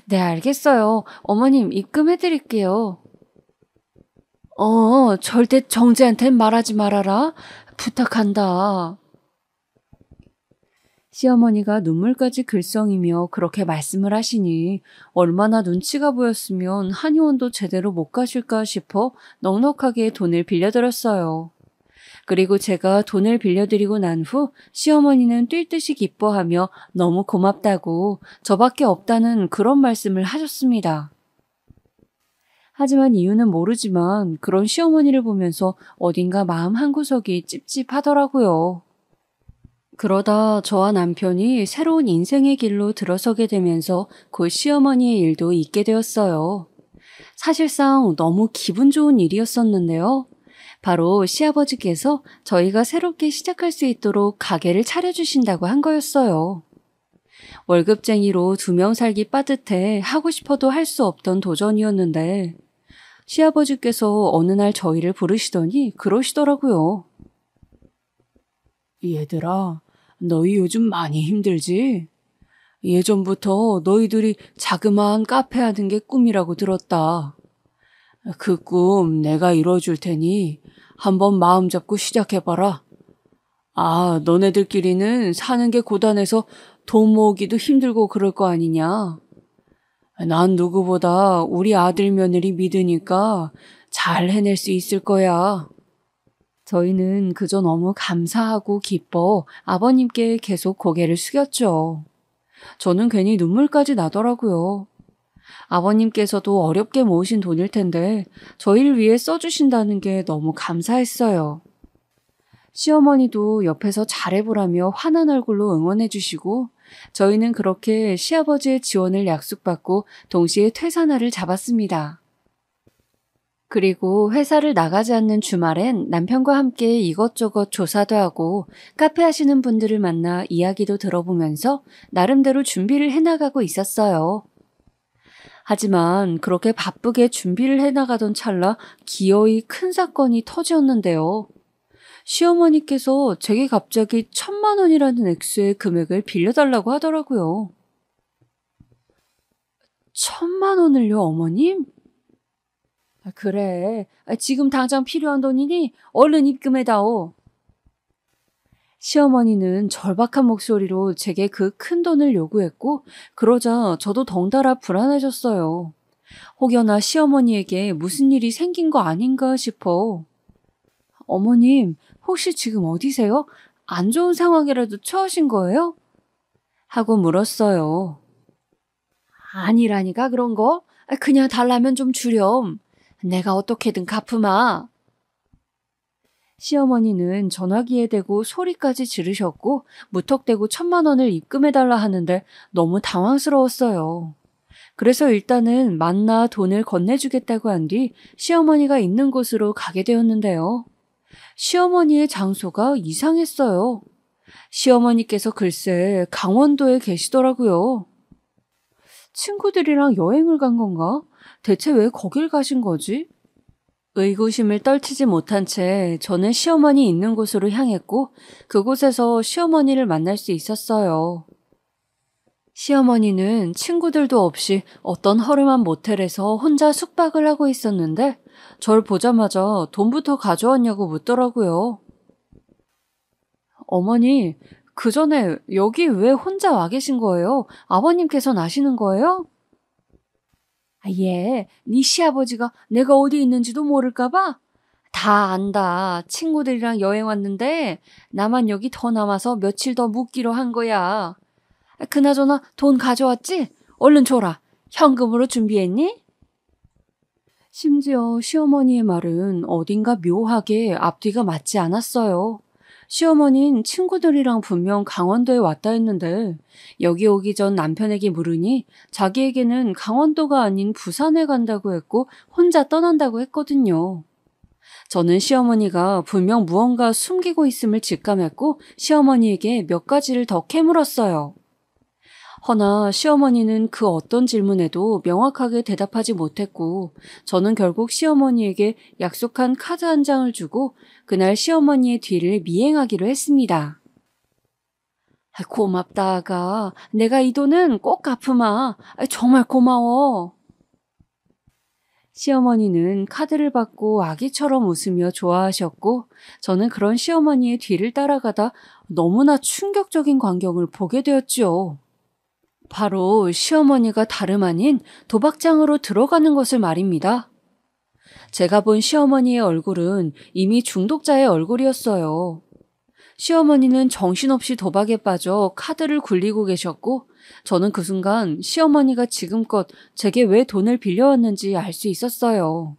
네, 알겠어요. 어머님 입금해드릴게요. 절대 정재한텐 말하지 말아라. 부탁한다. 시어머니가 눈물까지 글썽이며 그렇게 말씀을 하시니 얼마나 눈치가 보였으면 한의원도 제대로 못 가실까 싶어 넉넉하게 돈을 빌려드렸어요. 그리고 제가 돈을 빌려드리고 난 후 시어머니는 뛸 듯이 기뻐하며 너무 고맙다고 저밖에 없다는 그런 말씀을 하셨습니다. 하지만 이유는 모르지만 그런 시어머니를 보면서 어딘가 마음 한구석이 찝찝하더라고요. 그러다 저와 남편이 새로운 인생의 길로 들어서게 되면서 곧 시어머니의 일도 있게 되었어요. 사실상 너무 기분 좋은 일이었었는데요. 바로 시아버지께서 저희가 새롭게 시작할 수 있도록 가게를 차려주신다고 한 거였어요. 월급쟁이로 2명 살기 빠듯해 하고 싶어도 할 수 없던 도전이었는데 시아버지께서 어느 날 저희를 부르시더니 그러시더라고요. 얘들아, 너희 요즘 많이 힘들지? 예전부터 너희들이 자그마한 카페 하는 게 꿈이라고 들었다. 그 꿈 내가 이뤄줄 테니 한번 마음 잡고 시작해봐라. 아, 너네들끼리는 사는 게 고단해서 돈 모으기도 힘들고 그럴 거 아니냐. 난 누구보다 우리 아들 며느리 믿으니까 잘 해낼 수 있을 거야. 저희는 그저 너무 감사하고 기뻐 아버님께 계속 고개를 숙였죠. 저는 괜히 눈물까지 나더라고요. 아버님께서도 어렵게 모으신 돈일 텐데 저희를 위해 써주신다는 게 너무 감사했어요. 시어머니도 옆에서 잘해보라며 환한 얼굴로 응원해주시고 저희는 그렇게 시아버지의 지원을 약속받고 동시에 퇴사날을 잡았습니다. 그리고 회사를 나가지 않는 주말엔 남편과 함께 이것저것 조사도 하고 카페 하시는 분들을 만나 이야기도 들어보면서 나름대로 준비를 해나가고 있었어요. 하지만 그렇게 바쁘게 준비를 해나가던 찰나 기어이 큰 사건이 터지었는데요. 시어머니께서 제게 갑자기 1,000만 원이라는 액수의 금액을 빌려달라고 하더라고요. 1,000만 원을요, 어머님? 그래, 지금 당장 필요한 돈이니 얼른 입금해다오. 시어머니는 절박한 목소리로 제게 그 큰 돈을 요구했고 그러자 저도 덩달아 불안해졌어요. 혹여나 시어머니에게 무슨 일이 생긴 거 아닌가 싶어. 어머님, 혹시 지금 어디세요? 안 좋은 상황이라도 처하신 거예요? 하고 물었어요. 아니라니까 그런 거? 그냥 달라면 좀 주렴. 내가 어떻게든 갚으마. 시어머니는 전화기에 대고 소리까지 지르셨고 무턱대고 1,000만 원을 입금해달라 하는데 너무 당황스러웠어요. 그래서 일단은 만나 돈을 건네주겠다고 한 뒤 시어머니가 있는 곳으로 가게 되었는데요. 시어머니의 장소가 이상했어요. 시어머니께서 글쎄 강원도에 계시더라고요. 친구들이랑 여행을 간 건가? 대체 왜 거길 가신 거지? 의구심을 떨치지 못한 채 저는 시어머니 있는 곳으로 향했고 그곳에서 시어머니를 만날 수 있었어요. 시어머니는 친구들도 없이 어떤 허름한 모텔에서 혼자 숙박을 하고 있었는데 절 보자마자 돈부터 가져왔냐고 묻더라고요. 어머니, 그 전에 여기 왜 혼자 와 계신 거예요? 아버님께서는 아시는 거예요? 예, 네 시아버지가 내가 어디 있는지도 모를까봐? 다 안다. 친구들이랑 여행 왔는데 나만 여기 더 남아서 며칠 더 묵기로 한 거야. 그나저나 돈 가져왔지? 얼른 줘라. 현금으로 준비했니? 심지어 시어머니의 말은 어딘가 묘하게 앞뒤가 맞지 않았어요. 시어머니는 친구들이랑 분명 강원도에 왔다 했는데 여기 오기 전 남편에게 물으니 자기에게는 강원도가 아닌 부산에 간다고 했고 혼자 떠난다고 했거든요. 저는 시어머니가 분명 무언가 숨기고 있음을 직감했고 시어머니에게 몇 가지를 더 캐물었어요. 허나 시어머니는 그 어떤 질문에도 명확하게 대답하지 못했고 저는 결국 시어머니에게 약속한 카드 한 장을 주고 그날 시어머니의 뒤를 미행하기로 했습니다. 고맙다, 아가. 내가 이 돈은 꼭 갚으마. 정말 고마워. 시어머니는 카드를 받고 아기처럼 웃으며 좋아하셨고, 저는 그런 시어머니의 뒤를 따라가다 너무나 충격적인 광경을 보게 되었지요. 바로 시어머니가 다름 아닌 도박장으로 들어가는 것을 말입니다. 제가 본 시어머니의 얼굴은 이미 중독자의 얼굴이었어요. 시어머니는 정신없이 도박에 빠져 카드를 굴리고 계셨고, 저는 그 순간 시어머니가 지금껏 제게 왜 돈을 빌려왔는지 알 수 있었어요.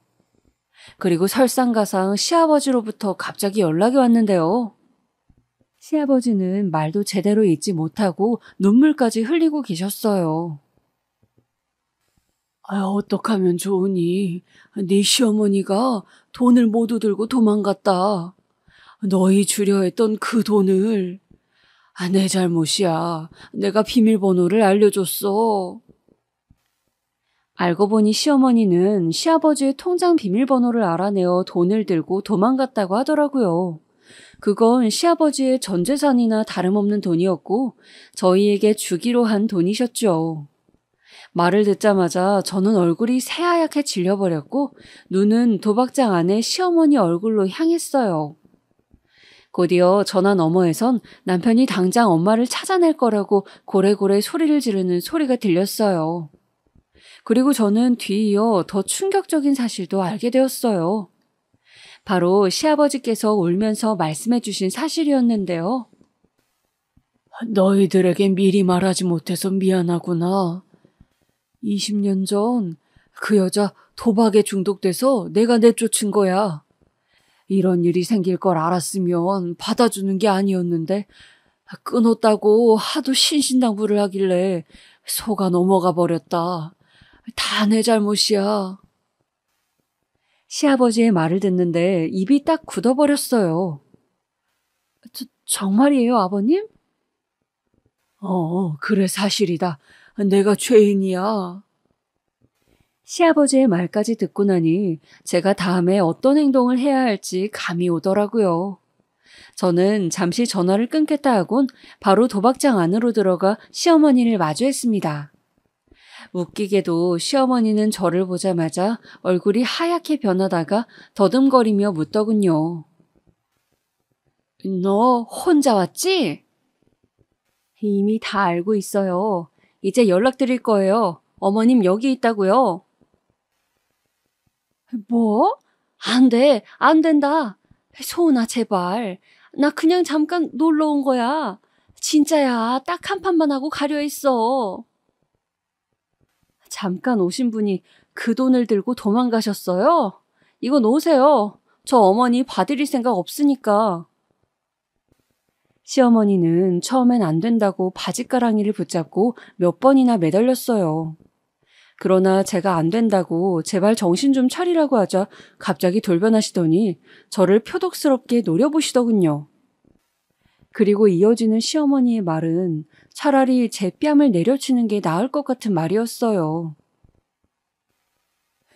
그리고 설상가상 시아버지로부터 갑자기 연락이 왔는데요. 시아버지는 말도 제대로 잊지 못하고 눈물까지 흘리고 계셨어요. 어떡하면 좋으니? 네 시어머니가 돈을 모두 들고 도망갔다. 너희 주려 했던 그 돈을. 내 잘못이야. 내가 비밀번호를 알려줬어. 알고 보니 시어머니는 시아버지의 통장 비밀번호를 알아내어 돈을 들고 도망갔다고 하더라고요. 그건 시아버지의 전 재산이나 다름없는 돈이었고 저희에게 주기로 한 돈이셨죠. 말을 듣자마자 저는 얼굴이 새하얗게 질려버렸고 눈은 도박장 안에 시어머니 얼굴로 향했어요. 곧이어 전화 너머에선 남편이 당장 엄마를 찾아낼 거라고 고래고래 소리를 지르는 소리가 들렸어요. 그리고 저는 뒤이어 더 충격적인 사실도 알게 되었어요. 바로 시아버지께서 울면서 말씀해 주신 사실이었는데요. 너희들에게 미리 말하지 못해서 미안하구나. 20년 전 그 여자 도박에 중독돼서 내가 내쫓은 거야. 이런 일이 생길 걸 알았으면 받아주는 게 아니었는데 끊었다고 하도 신신당부를 하길래 속아 넘어가 버렸다. 다 내 잘못이야. 시아버지의 말을 듣는데 입이 딱 굳어버렸어요. 정말이에요, 아버님? 그래 사실이다. 내가 죄인이야. 시아버지의 말까지 듣고 나니 제가 다음에 어떤 행동을 해야 할지 감이 오더라고요. 저는 잠시 전화를 끊겠다 하곤 바로 도박장 안으로 들어가 시어머니를 마주했습니다. 웃기게도 시어머니는 저를 보자마자 얼굴이 하얗게 변하다가 더듬거리며 묻더군요. 너 혼자 왔지? 이미 다 알고 있어요. 이제 연락드릴 거예요. 어머님 여기 있다고요. 뭐? 안 돼, 안 된다. 소은아 제발. 나 그냥 잠깐 놀러 온 거야. 진짜야, 딱 한 판만 하고 가려 했어. 잠깐 오신 분이 그 돈을 들고 도망가셨어요? 이거 놓으세요. 저 어머니 봐드릴 생각 없으니까. 시어머니는 처음엔 안 된다고 바짓가랑이를 붙잡고 몇 번이나 매달렸어요. 그러나 제가 안 된다고 제발 정신 좀 차리라고 하자 갑자기 돌변하시더니 저를 표독스럽게 노려보시더군요. 그리고 이어지는 시어머니의 말은 차라리 제 뺨을 내려치는 게 나을 것 같은 말이었어요.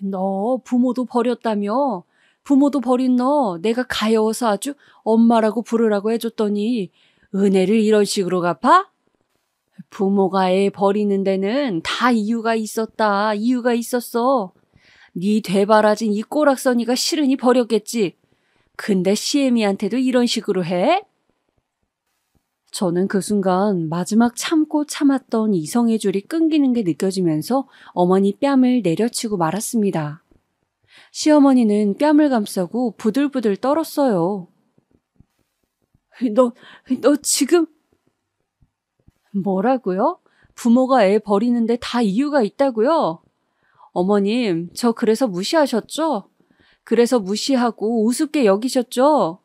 너 부모도 버렸다며? 부모도 버린 너 내가 가여워서 아주 엄마라고 부르라고 해줬더니 은혜를 이런 식으로 갚아? 부모가 애 버리는 데는 다 이유가 있었다. 이유가 있었어. 네 되바라진 이 꼬락서니가 싫으니 버렸겠지. 근데 시애미한테도 이런 식으로 해? 저는 그 순간 마지막 참고 참았던 이성의 줄이 끊기는 게 느껴지면서 어머니 뺨을 내려치고 말았습니다. 시어머니는 뺨을 감싸고 부들부들 떨었어요. 너 지금... 뭐라고요? 부모가 애 버리는데 다 이유가 있다고요? 어머님, 저 그래서 무시하셨죠? 그래서 무시하고 우습게 여기셨죠?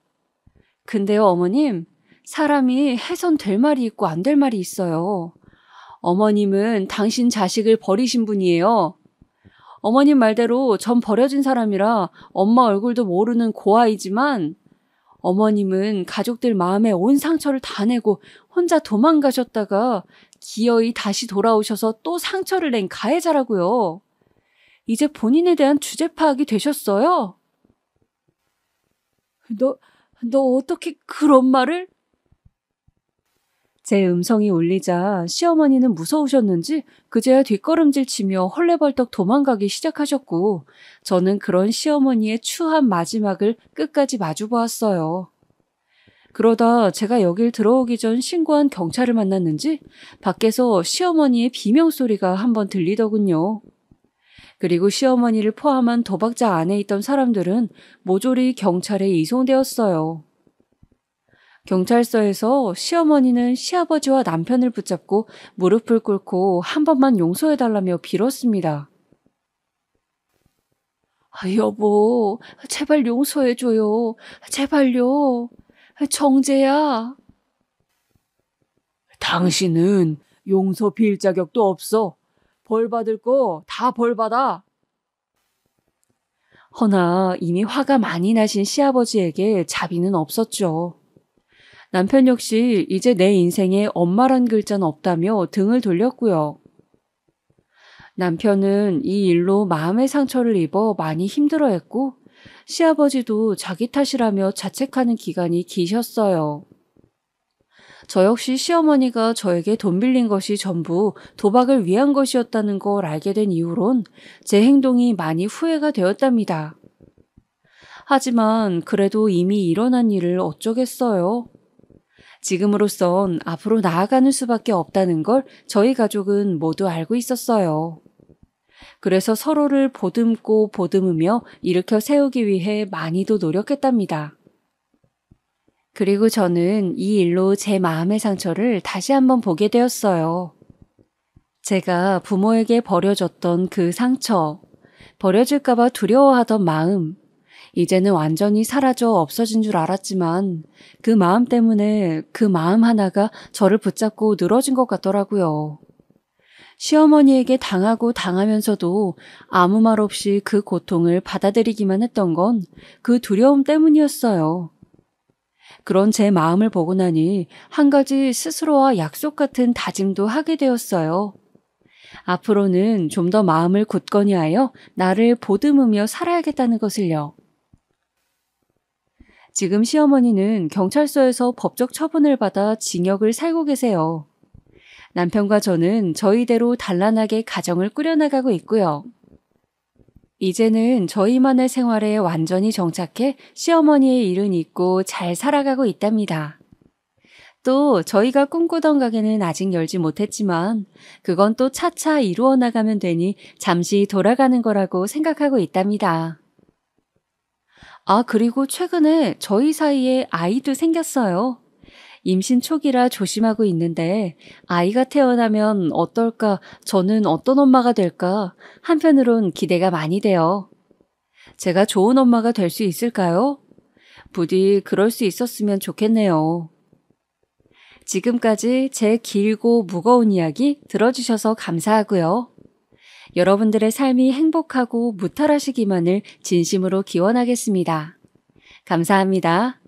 근데요, 어머님, 사람이 해선 될 말이 있고 안 될 말이 있어요. 어머님은 당신 자식을 버리신 분이에요. 어머님 말대로 전 버려진 사람이라 엄마 얼굴도 모르는 고아이지만 어머님은 가족들 마음에 온 상처를 다 내고 혼자 도망가셨다가 기어이 다시 돌아오셔서 또 상처를 낸 가해자라고요. 이제 본인에 대한 주제 파악이 되셨어요? 너 어떻게 그런 말을? 제 음성이 울리자 시어머니는 무서우셨는지 그제야 뒷걸음질 치며 헐레벌떡 도망가기 시작하셨고, 저는 그런 시어머니의 추한 마지막을 끝까지 마주보았어요. 그러다 제가 여길 들어오기 전 신고한 경찰을 만났는지 밖에서 시어머니의 비명소리가 한번 들리더군요. 그리고 시어머니를 포함한 도박장 안에 있던 사람들은 모조리 경찰에 이송되었어요. 경찰서에서 시어머니는 시아버지와 남편을 붙잡고 무릎을 꿇고 한 번만 용서해달라며 빌었습니다. 여보, 제발 용서해줘요. 제발요. 정재야. 당신은 용서 빌 자격도 없어. 벌 받을 거 다 벌 받아. 허나 이미 화가 많이 나신 시아버지에게 자비는 없었죠. 남편 역시 이제 내 인생에 엄마란 글자는 없다며 등을 돌렸고요. 남편은 이 일로 마음의 상처를 입어 많이 힘들어했고, 시아버지도 자기 탓이라며 자책하는 기간이 기셨어요. 저 역시 시어머니가 저에게 돈 빌린 것이 전부 도박을 위한 것이었다는 걸 알게 된 이후론 제 행동이 많이 후회가 되었답니다. 하지만 그래도 이미 일어난 일을 어쩌겠어요. 지금으로선 앞으로 나아가는 수밖에 없다는 걸 저희 가족은 모두 알고 있었어요. 그래서 서로를 보듬고 보듬으며 일으켜 세우기 위해 많이도 노력했답니다. 그리고 저는 이 일로 제 마음의 상처를 다시 한번 보게 되었어요. 제가 부모에게 버려졌던 그 상처, 버려질까봐 두려워하던 마음, 이제는 완전히 사라져 없어진 줄 알았지만 그 마음 때문에 그 마음 하나가 저를 붙잡고 늘어진 것 같더라고요. 시어머니에게 당하고 당하면서도 아무 말 없이 그 고통을 받아들이기만 했던 건 그 두려움 때문이었어요. 그런 제 마음을 보고 나니 한 가지 스스로와 약속 같은 다짐도 하게 되었어요. 앞으로는 좀 더 마음을 굳건히 하여 나를 보듬으며 살아야겠다는 것을요. 지금 시어머니는 경찰서에서 법적 처분을 받아 징역을 살고 계세요. 남편과 저는 저희대로 단란하게 가정을 꾸려나가고 있고요. 이제는 저희만의 생활에 완전히 정착해 시어머니의 일은 잊고 잘 살아가고 있답니다. 또 저희가 꿈꾸던 가게는 아직 열지 못했지만 그건 또 차차 이루어 나가면 되니 잠시 돌아가는 거라고 생각하고 있답니다. 그리고 최근에 저희 사이에 아이도 생겼어요. 임신 초기라 조심하고 있는데 아이가 태어나면 어떨까, 저는 어떤 엄마가 될까 한편으론 기대가 많이 돼요. 제가 좋은 엄마가 될 수 있을까요? 부디 그럴 수 있었으면 좋겠네요. 지금까지 제 길고 무거운 이야기 들어주셔서 감사하고요. 여러분들의 삶이 행복하고 무탈하시기만을 진심으로 기원하겠습니다. 감사합니다.